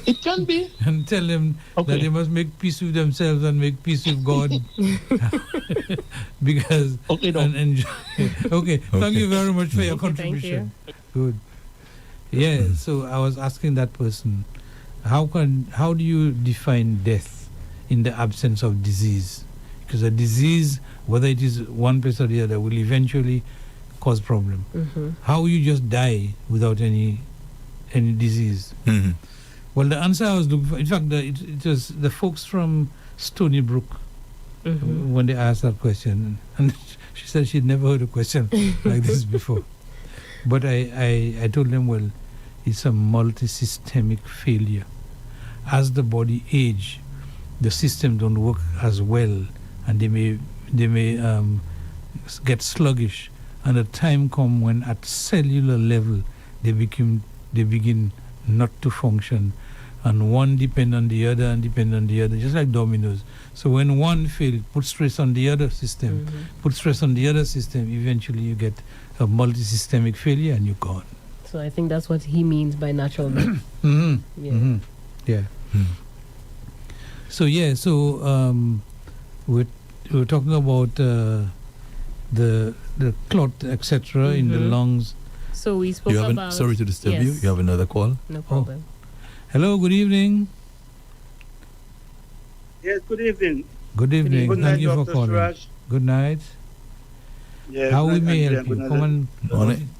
It can be. And tell them that they must make peace with themselves and make peace with God. Because enjoy. Okay. Thank you very much for your contribution. Good. Yeah. So I was asking that person, how do you define death in the absence of disease? Because a disease, whether it is one place or the other, will eventually cause problem. How you just die without any disease? Well, the answer I was looking for, in fact, it was the folks from Stony Brook when they asked that question, and she said she'd never heard a question like this before. But I told them, well, it's a multi-systemic failure. As the body age, the system don't work as well, and they may get sluggish, and a time come when at cellular level they begin not to function, and one depend on the other and depend on the other, just like dominoes. So when one fails, put stress on the other system, put stress on the other system, eventually you get a multi-systemic failure and you're gone. So I think that's what he means by natural death. Yeah. So we're talking about the clot, etc., in the lungs. So we spoke about... Sorry to disturb you. You have another call? No problem. Hello, good evening. Yes, good evening. Good evening. Good Thank night, you for Dr. calling. Suraj. Good night. Yeah, how we may help you? Come on.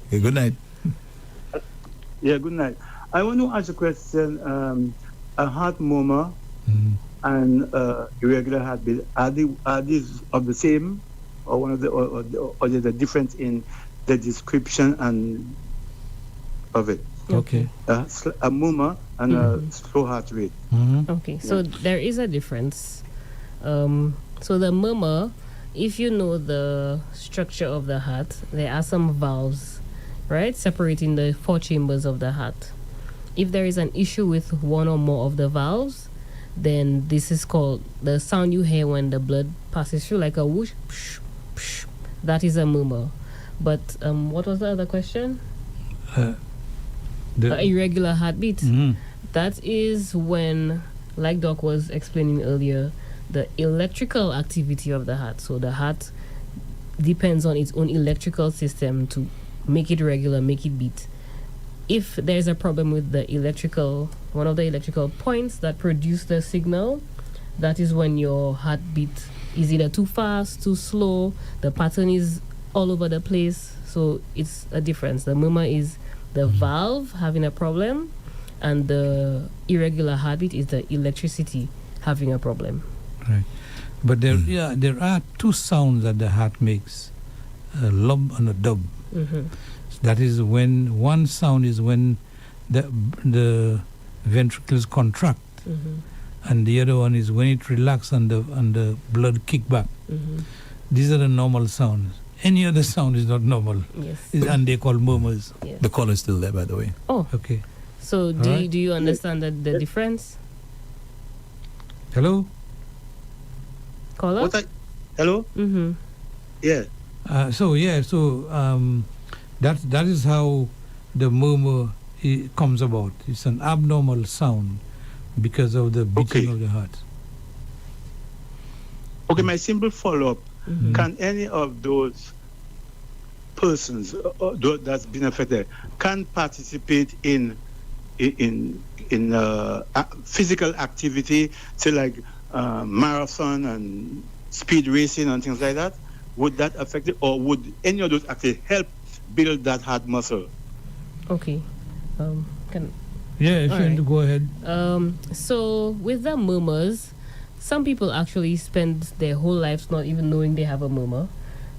Good night. Yeah, good night. I want to ask a question. A heart murmur and irregular heartbeat, are these of the same, or one of or there's a difference in the description and of it? Okay. A murmur and a slow heart rate. Okay, so there is a difference. So the murmur, if you know the structure of the heart, there are some valves, right, separating the 4 chambers of the heart. If there is an issue with one or more of the valves, then this is called the sound you hear when the blood passes through, like a whoosh, psh, psh, that is a murmur. But what was the other question? The irregular heartbeat. Mm-hmm. That is when, like Doc was explaining earlier, the electrical activity of the heart. So the heart depends on its own electrical system to make it regular, make it beat. If there's a problem with the one of the electrical points that produce the signal, that is when your heartbeat is either too fast, too slow, the pattern is all over the place. So it's a difference. The murmur is the valve having a problem, and the irregular heartbeat is the electricity having a problem. Right. But there are two sounds that the heart makes, a lub and a dub. Mm-hmm. That is when one sound is when the ventricles contract, mm-hmm. and the other one is when it relaxes and the blood kick back. Mm-hmm. These are the normal sounds. Any other sound is not normal. Yes. And they call murmurs. Yes. The call is still there, by the way. Oh. Okay. So do you understand the difference? Hello? Caller? Hello? Mm-hmm. Yeah. So that is how the murmur comes about. It's an abnormal sound because of the beating of the heart. Okay, my simple follow-up. Mm-hmm. Can any of those persons that's been affected can participate in physical activity, say like marathon and speed racing and things like that? Would that affect it, or would any of those actually help build that heart muscle? Okay. If you want to go ahead. So with the murmurs, some people actually spend their whole lives not even knowing they have a murmur.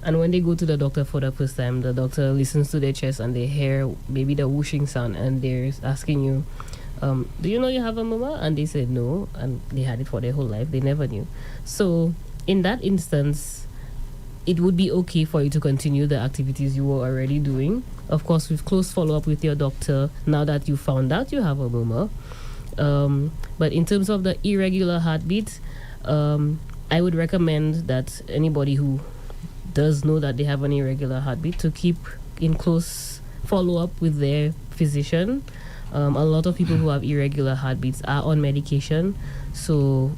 And when they go to the doctor for the first time, the doctor listens to their chest and they hear maybe the whooshing sound, and they're asking you, do you know you have a murmur? And they said no, and they had it for their whole life. They never knew. So in that instance, it would be okay for you to continue the activities you were already doing. Of course, with close follow-up with your doctor, now that you found out you have a murmur. But in terms of the irregular heartbeat, I would recommend that anybody who does know that they have an irregular heartbeat to keep in close follow-up with their physician. A lot of people who have irregular heartbeats are on medication, so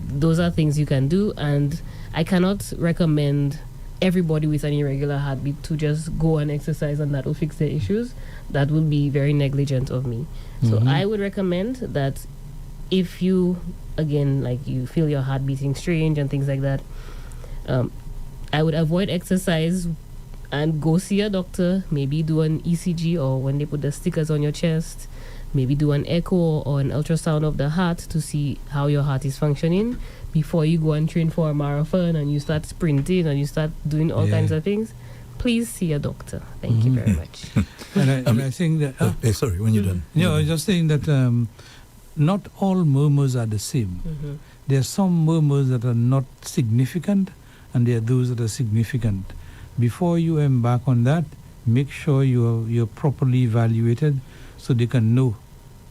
those are things you can do. And I cannot recommend everybody with an irregular heartbeat to just go and exercise and that will fix their issues. That would be very negligent of me. So I would recommend that if you, again, like you feel your heart beating strange and things like that, I would avoid exercise and go see a doctor, maybe do an ECG, or when they put the stickers on your chest, maybe do an echo or an ultrasound of the heart to see how your heart is functioning before you go and train for a marathon and you start sprinting and you start doing all kinds of things. Please see a doctor. Thank you very much. and I think that... sorry, when you're done. No, I was just saying that not all murmurs are the same. Mm-hmm. There are some murmurs that are not significant, and there are those that are significant. Before you embark on that, make sure you're properly evaluated so they can know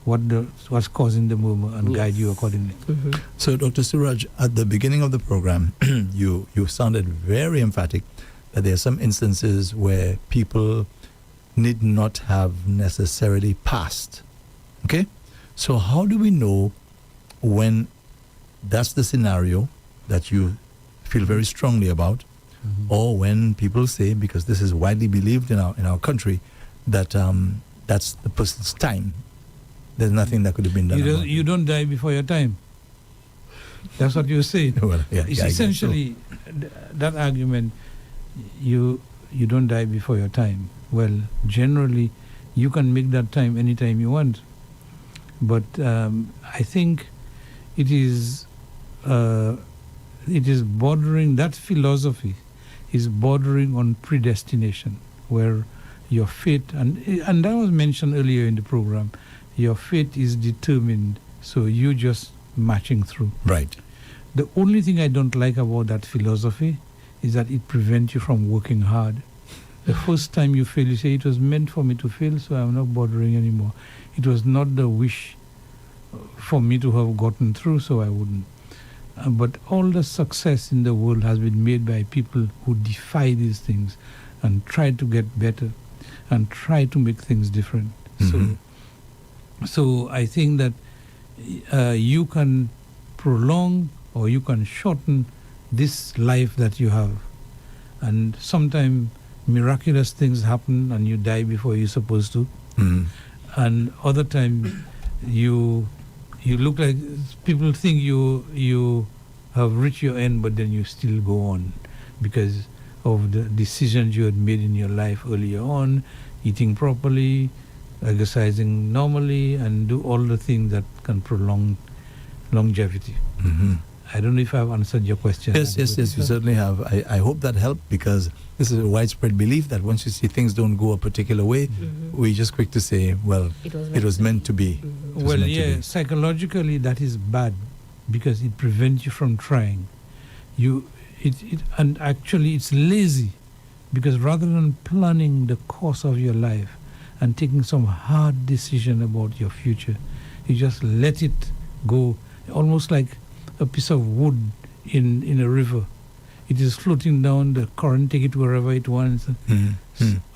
what's causing the murmur and guide you accordingly. Mm-hmm. So, Dr. Suraj, at the beginning of the program, you sounded very emphatic that there are some instances where people need not have necessarily passed. Okay? So how do we know when that's the scenario that you feel very strongly about, or when people say, because this is widely believed in our country, that that's the person's time? There's nothing that could have been done. You don't die before your time. That's what you're saying. Well, it's essentially that argument. You don't die before your time. Well, generally, you can make that time anytime you want. But I think it is bordering, that philosophy is bordering on predestination, where your fate, and that was mentioned earlier in the program, your fate is determined, so you just marching through. Right. The only thing I don't like about that philosophy is that it prevents you from working hard. The first time you fail, you say, it was meant for me to fail, so I'm not bothering anymore. It was not the wish for me to have gotten through, so I wouldn't. But all the success in the world has been made by people who defy these things and try to get better and try to make things different. So I think that you can prolong or you can shorten this life that you have. And sometimes miraculous things happen and you die before you're supposed to. And other times you look like people think you have reached your end, but then you still go on because of the decisions you had made in your life earlier on, eating properly, exercising normally, and do all the things that can prolong longevity. I don't know if I've answered your question. Yes, you certainly have. I hope that helped, because this is a widespread belief that once you see things don't go a particular way, we're just quick to say, well, it was meant to be. Well, yeah, psychologically that is bad because it prevents you from trying. And actually it's lazy, because rather than planning the course of your life and taking some hard decision about your future, you just let it go, almost like a piece of wood in a river. It is floating down, the current take it wherever it wants,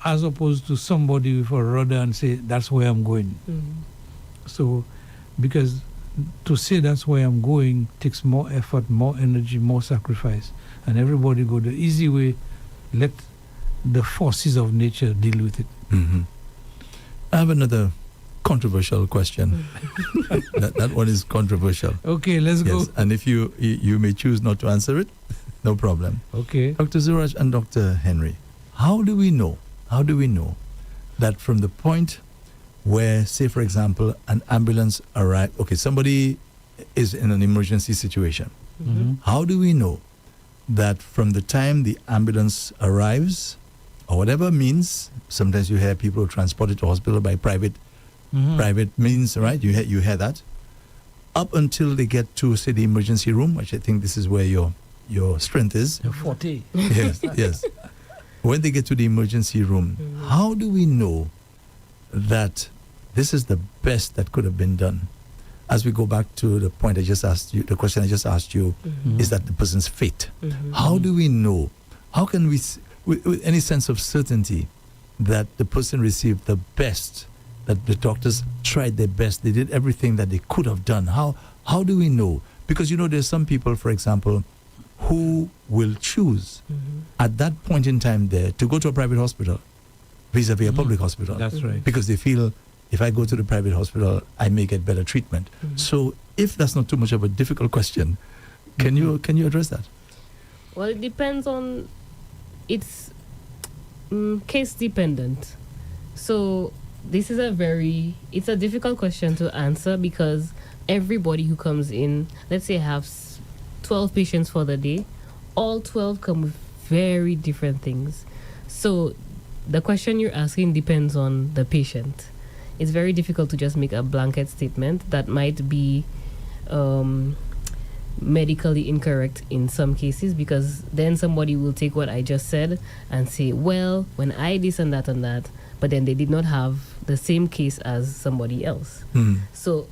as opposed to somebody with a rudder and say, that's where I'm going. So, because to say that's where I'm going takes more effort, more energy, more sacrifice. And everybody go the easy way, let the forces of nature deal with it. I have another controversial question. that one is controversial. Okay, let's go. And if you may choose not to answer it, no problem. Okay. Dr. Zuraj and Dr. Henry, how do we know that from the point where, say for example, an ambulance arrives, okay, somebody is in an emergency situation. How do we know that from the time the ambulance arrives, or whatever means, sometimes you hear people transported to hospital by private means, right? You hear that. Up until they get to, say, the emergency room, which I think this is where your strength is. Your forte. Yes. When they get to the emergency room, how do we know that this is the best that could have been done? As we go back to the point I just asked you, the question I just asked you, is that the person's fate? How do we know? How can we, with any sense of certainty, that the person received the best, that the doctors tried their best, they did everything that they could have done? How do we know? Because, there's some people, for example, who will choose at that point in time there to go to a private hospital vis-a-vis a public hospital. That's right. Because they feel, if I go to the private hospital, I may get better treatment. So if that's not too much of a difficult question, can you address that? Well, it depends on, it's case dependent. So this is it's a difficult question to answer, because everybody who comes in, let's say I have 12 patients for the day, all 12 come with very different things. So the question you're asking depends on the patient. It's very difficult to just make a blanket statement that might be medically incorrect in some cases, because then somebody will take what I just said and say, well, when I this and that, but then they did not have the same case as somebody else. So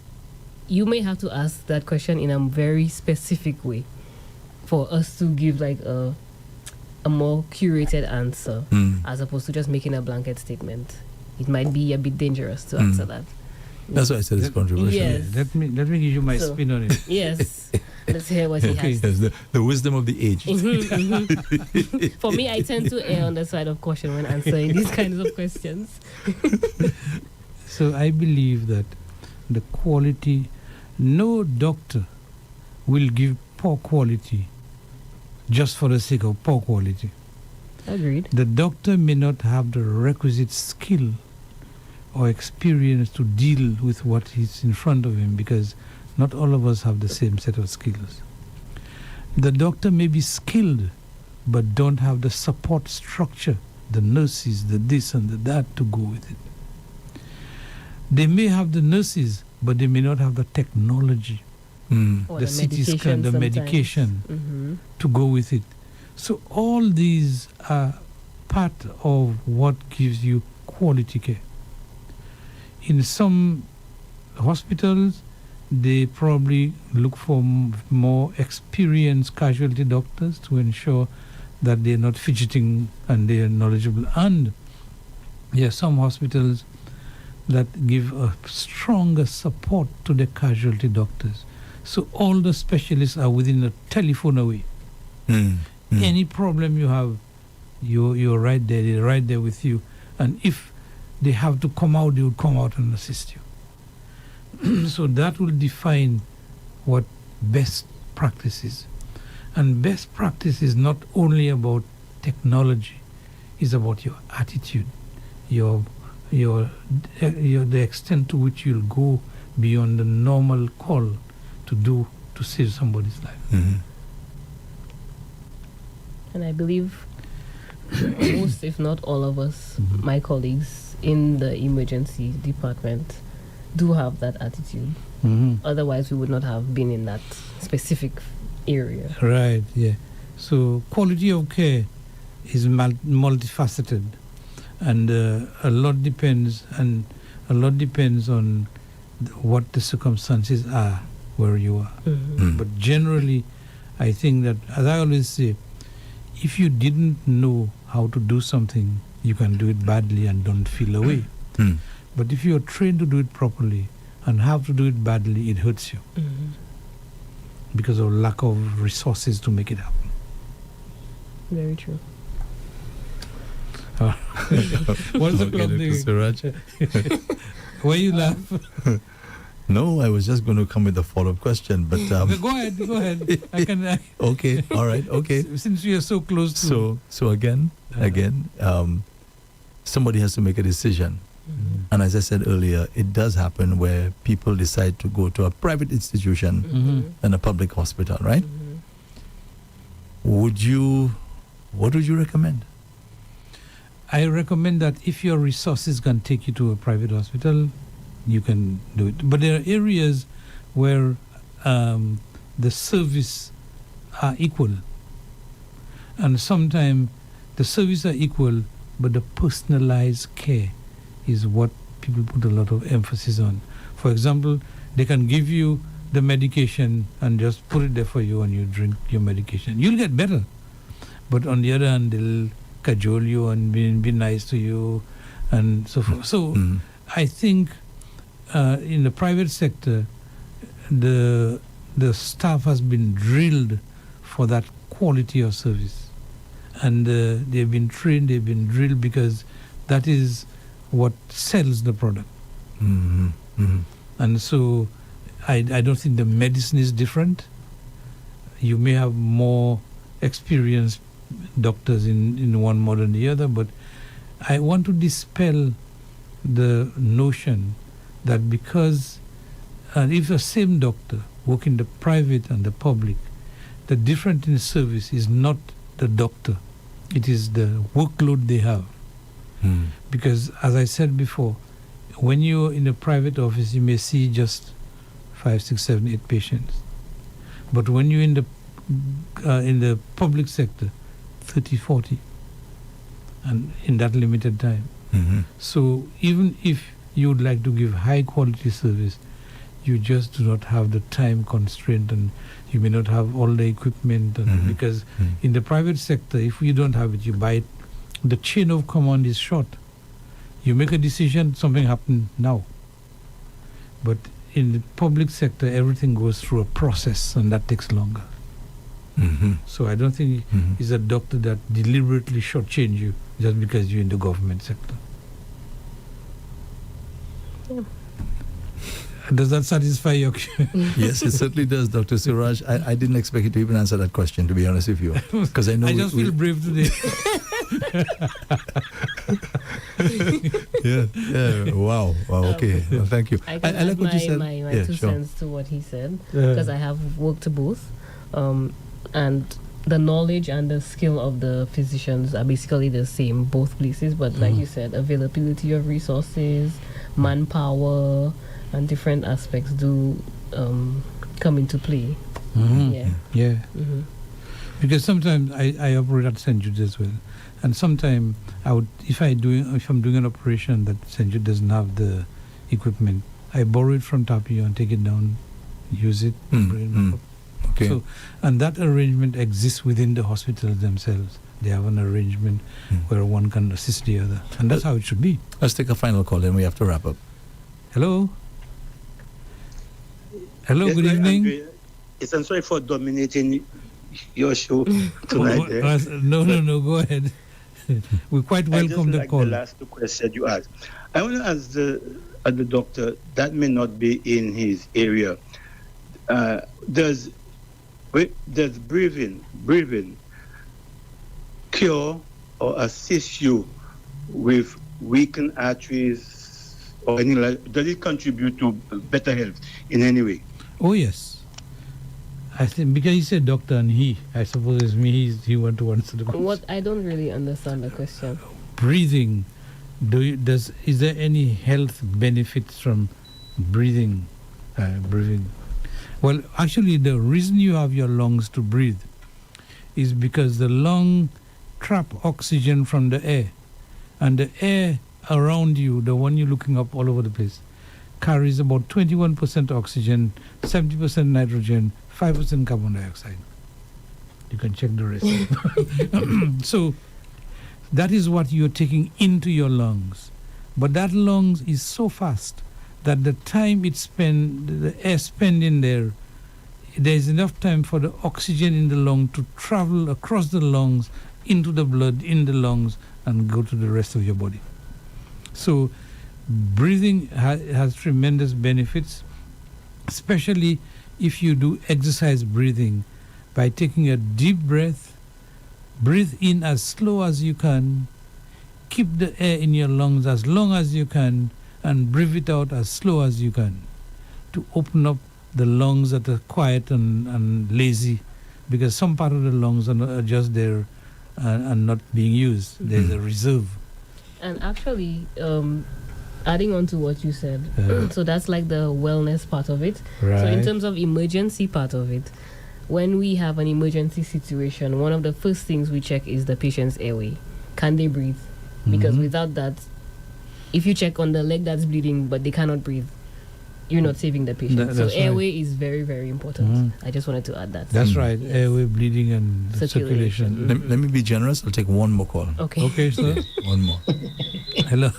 you may have to ask that question in a very specific way for us to give like a more curated answer, as opposed to just making a blanket statement. It might be a bit dangerous to answer that. That's why I said it's controversial. Yes. Let me give you my spin on it. Yes. Let's hear what he has. Yes, the wisdom of the age. For me, I tend to err on the side of caution when answering these kinds of questions. So I believe that the quality, no doctor will give poor quality just for the sake of poor quality. Agreed. The doctor may not have the requisite skill or experience to deal with what is in front of him, because not all of us have the same set of skills. The doctor may be skilled but don't have the support structure, the nurses, the this and the that to go with it. They may have the nurses, but they may not have the technology, the CT scan, the medication to go with it. So all these are part of what gives you quality care. In some hospitals, they probably look for more experienced casualty doctors to ensure that they're not fidgeting and they're knowledgeable. And there are some hospitals that give a stronger support to the casualty doctors. So all the specialists are within a telephone away. Any problem you have, you're right there, they're right there with you. And if they have to come out, they will come out and assist you. So that will define what best practice is. And best practice is not only about technology, it's about your attitude, the extent to which you'll go beyond the normal call to save somebody's life. And I believe most, if not all of us, my colleagues in the emergency department, do have that attitude. Otherwise, we would not have been in that specific area. Right, yeah. So quality of care is multifaceted, and a lot depends on what the circumstances are where you are. But generally, I think that, as I always say, if you didn't know how to do something, you can do it badly and don't feel away. But if you are trained to do it properly and have to do it badly, it hurts you because of lack of resources to make it happen. Very true. What's the problem? Suraj? Why you laugh? No, I was just going to come with a follow-up question, but Go ahead. I can. Okay, all right, okay. Since we are so close to. So again, somebody has to make a decision. And as I said earlier, it does happen where people decide to go to a private institution than a public hospital, right? What would you recommend? I recommend that if your resources can take you to a private hospital, you can do it. But there are areas where the service are equal. And sometimes the service are equal, but the personalized care is what people put a lot of emphasis on. For example, they can give you the medication and just put it there for you and you drink your medication. You'll get better. But on the other hand, they'll cajole you and be nice to you and so forth. So I think in the private sector, the staff has been drilled for that quality of service. And they've been trained, they've been drilled because that is what sells the product. And so I don't think the medicine is different. You may have more experienced doctors in one more than the other, but I want to dispel the notion that because if the same doctor work in the private and the public, the difference in service is not the doctor, it is the workload they have. Because as I said before, when you're in a private office, you may see just 5, 6, 7, 8 patients. But when you're in the public sector, 30, 40, and in that limited time. So even if you would like to give high quality service, you just do not have the time constraint, and you may not have all the equipment. And because in the private sector, if you don't have it, you buy it. The chain of command is short. You make a decision, something happens now. But in the public sector, everything goes through a process, and that takes longer. So I don't think it's a doctor that deliberately shortchange you just because you're in the government sector. Does that satisfy your question? Yes, it certainly does, Dr. Suraj. I didn't expect you to even answer that question, to be honest with you, because I know I just feel brave today. Yeah. Wow. Okay. Well, thank you. I can add my 2 cents to what he said, because I have worked both, and the knowledge and the skill of the physicians are basically the same both places. But like you said, availability of resources, manpower, and different aspects do come into play. Because sometimes I operate at St. Jude as well, and sometimes if I'm doing an operation that St. Jude doesn't have the equipment, I borrow it from Tapio and take it down use it. Brain Okay. So, and that arrangement exists within the hospitals themselves. They have an arrangement where one can assist the other, and that's how it should be. Let's take a final call, and we have to wrap up. Hello. Hello. Yes, good evening. Andre, yes, I'm sorry for dominating your show tonight. No. Go ahead. We quite welcome the call. The last two questions you asked. I want to ask the doctor, that may not be in his area. Does breathing cure or assist you with weakened arteries or any does it contribute to better health in any way? Oh yes. I think because he said doctor and I suppose it's me. He want to answer the question. What I don't really understand the question. Breathing. Is there any health benefits from breathing? Well, actually, the reason you have your lungs to breathe is because the lung trap oxygen from the air, and the air around you, the one you're looking up all over the place, carries about 21% oxygen, 70% nitrogen, 5% carbon dioxide. You can check the rest. So that is what you're taking into your lungs. But that lungs is so fast that the time the air spent in there is enough time for the oxygen in the lung to travel across the lungs, into the blood, in the lungs, and go to the rest of your body. So breathing has tremendous benefits, especially if you do exercise breathing by taking a deep breath, breathe in as slow as you can, keep the air in your lungs as long as you can, and breathe it out as slow as you can to open up the lungs that are quiet and lazy, because some part of the lungs are just there and not being used. There's a reserve. And actually, adding on to what you said, so that's like the wellness part of it. Right. So in terms of emergency part of it, when we have an emergency situation, one of the first things we check is the patient's airway. Can they breathe? Because without that, if you check on the leg that's bleeding but they cannot breathe, you're not saving the patient. So airway is very, very important. I just wanted to add that. That's right. Yes. Airway, bleeding, and circulation. Let me be generous. I'll take one more call. Okay, sir. One more. Hello.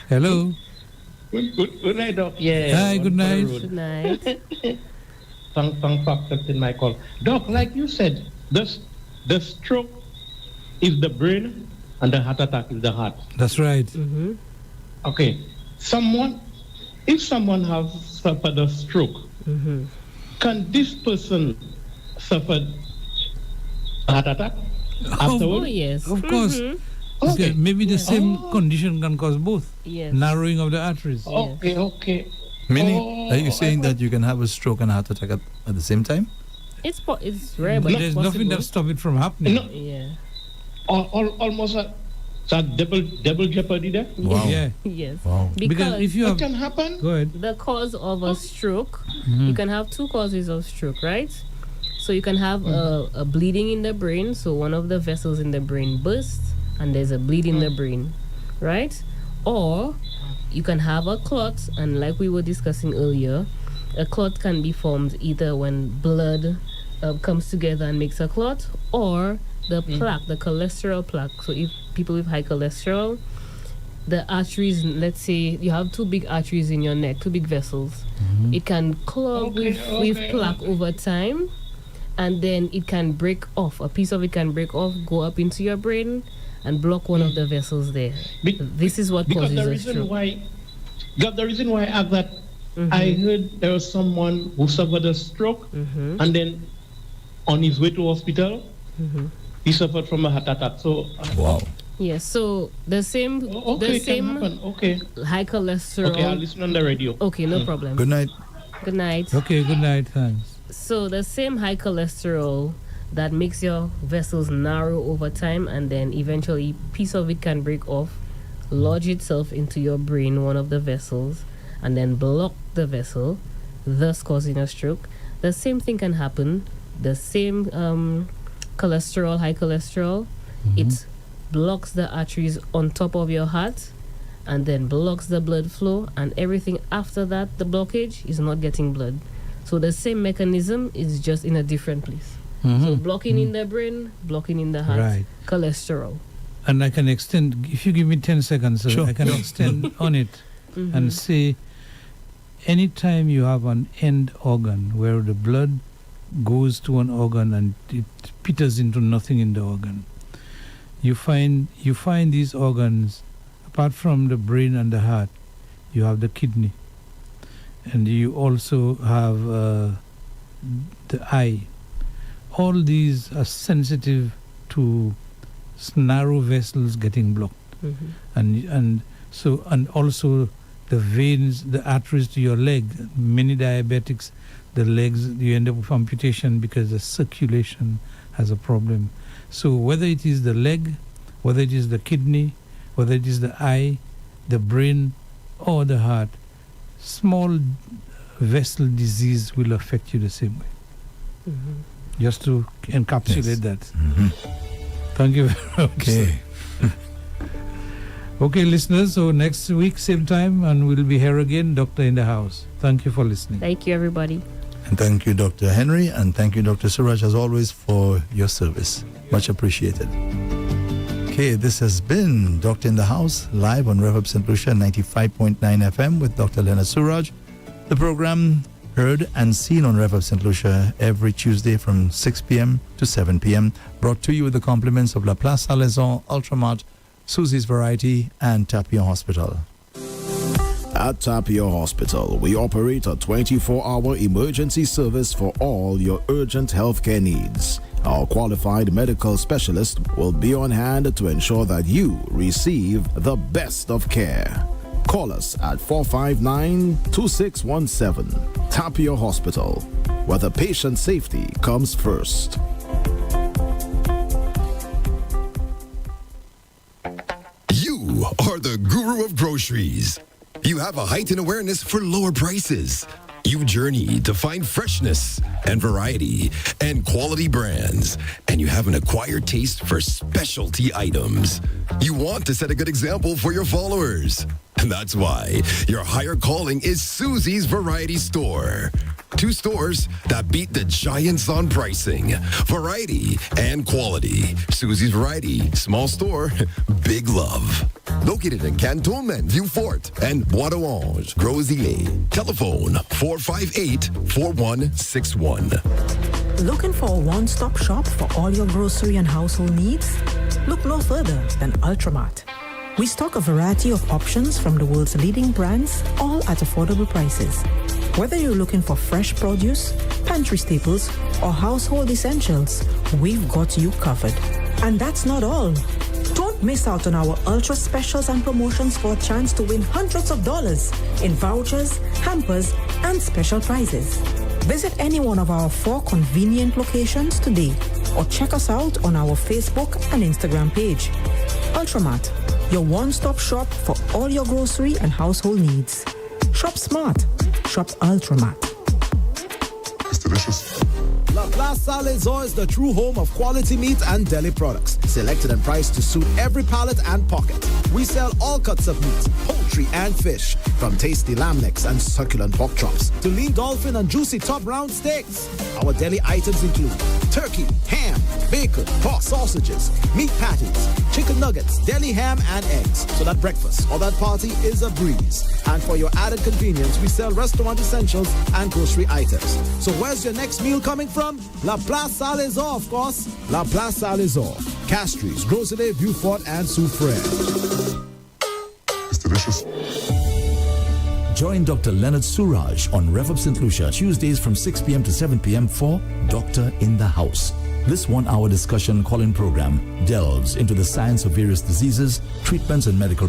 Hello. Good night, Doc. Yeah. Hi, good night. Good night. Thanks for accepting my call. Doc, like you said, the stroke is the brain and the heart attack is the heart. That's right. Okay. If someone has suffered a stroke, can this person suffer a heart attack afterwards? Oh, yes. Of course. Okay. Maybe the same condition can cause both. Yes. Narrowing of the arteries. Okay. Meaning, are you saying that you can have a stroke and a heart attack at the same time? It's rare, but there's nothing that stops it from happening. No. Yeah. Almost a double jeopardy there. Wow. Yeah. Yes. Wow. Because if you have, can happen. Go ahead. The cause of a stroke, you can have two causes of stroke, right? So you can have a bleeding in the brain. So one of the vessels in the brain bursts and there's a bleed in the brain, right? Or you can have a clot, and like we were discussing earlier, a clot can be formed either when blood comes together and makes a clot, or the plaque, the cholesterol plaque. So if people with high cholesterol, the arteries, let's say you have two big arteries in your neck, two big vessels, it can clog with plaque over time, and then it can break off. A piece of it can break off, go up into your brain, and block one of the vessels there. This is what causes a stroke. The reason why I asked that, I heard there was someone who suffered a stroke, and then on his way to hospital, he suffered from a heart attack. So wow. Yes, so the same high cholesterol. Okay, I'll listen on the radio. Okay, no problem. Good night. Good night. Okay, good night, thanks. So the same high cholesterol that makes your vessels narrow over time, and then eventually piece of it can break off, lodge itself into your brain, one of the vessels, and then block the vessel, thus causing a stroke. The same thing can happen. The same cholesterol, high cholesterol, it blocks the arteries on top of your heart and then blocks the blood flow, and everything after that, the blockage, is not getting blood. So the same mechanism is just in a different place. So blocking in the brain, blocking in the heart, Right. cholesterol. And I can extend, if you give me 10 seconds, Sure. I can extend on it and say, anytime you have an end organ where the blood goes to an organ and it peters into nothing in the organ, you find these organs, apart from the brain and the heart, you have the kidney. And you also have the eye. All these are sensitive to narrow vessels getting blocked, and also the veins, the arteries to your leg. Many diabetics, the legs, you end up with amputation because the circulation has a problem. So whether it is the leg, whether it is the kidney, whether it is the eye, the brain, or the heart, small vessel disease will affect you the same way. Just to encapsulate that. Thank you very much. Okay. Okay, listeners, so next week, same time, and we'll be here again, Doctor in the House. Thank you for listening. Thank you, everybody. And thank you, Dr. Henry, and thank you, Dr. Suraj, as always, for your service. Much appreciated. Okay, this has been Doctor in the House, live on Rev-Up St. Lucia 95.9 FM with Dr. Leonard Suraj. The program heard and seen on Rev-Up St. Lucia every Tuesday from 6 p.m. to 7 p.m. Brought to you with the compliments of La Place Salaison, Ultramart, Susie's Variety, and Tapia Hospital. At Tapia Hospital, we operate a 24-hour emergency service for all your urgent healthcare needs. Our qualified medical specialist will be on hand to ensure that you receive the best of care. Call us at 459-2617. Tapia Hospital, where the patient's safety comes first. You are the guru of groceries. You have a heightened awareness for lower prices. You journey to find freshness and variety and quality brands. And you have an acquired taste for specialty items. You want to set a good example for your followers. And that's why your higher calling is Susie's Variety Store. 2 stores that beat the giants on pricing, variety, and quality. Susie's Variety, small store, big love. Located in Cantonment, Vieux Fort, and Bois d'Orange, Gros-Îlet. Telephone 458-4161. Looking for a one-stop shop for all your grocery and household needs? Look no further than Ultramart. We stock a variety of options from the world's leading brands, all at affordable prices. Whether you're looking for fresh produce, pantry staples, or household essentials, we've got you covered. And that's not all. Don't miss out on our ultra specials and promotions for a chance to win hundreds of dollars in vouchers, hampers, and special prizes. Visit any one of our 4 convenient locations today or check us out on our Facebook and Instagram page. Ultramart, your one-stop shop for all your grocery and household needs. Shop smart. Shop Ultramart. It's delicious. La Place Salaison is the true home of quality meat and deli products, selected and priced to suit every palate and pocket. We sell all cuts of meat, poultry and fish, from tasty lamb necks and succulent pork chops to lean dolphin and juicy top round steaks. Our deli items include turkey, ham, bacon, pork sausages, meat patties, chicken nuggets, deli ham and eggs, so that breakfast or that party is a breeze. And for your added convenience, we sell restaurant essentials and grocery items. So where's your next meal coming from? La Place Salaison, of course. La Place Salaison, Castries, Gros-Îlet, Vieux Fort, and Soufrière. It's delicious. Join Dr. Leonard Suraj on Rev-Up St. Lucia Tuesdays from 6 p.m. to 7 p.m. for Doctor in the House. This 1-hour discussion call-in program delves into the science of various diseases, treatments, and medical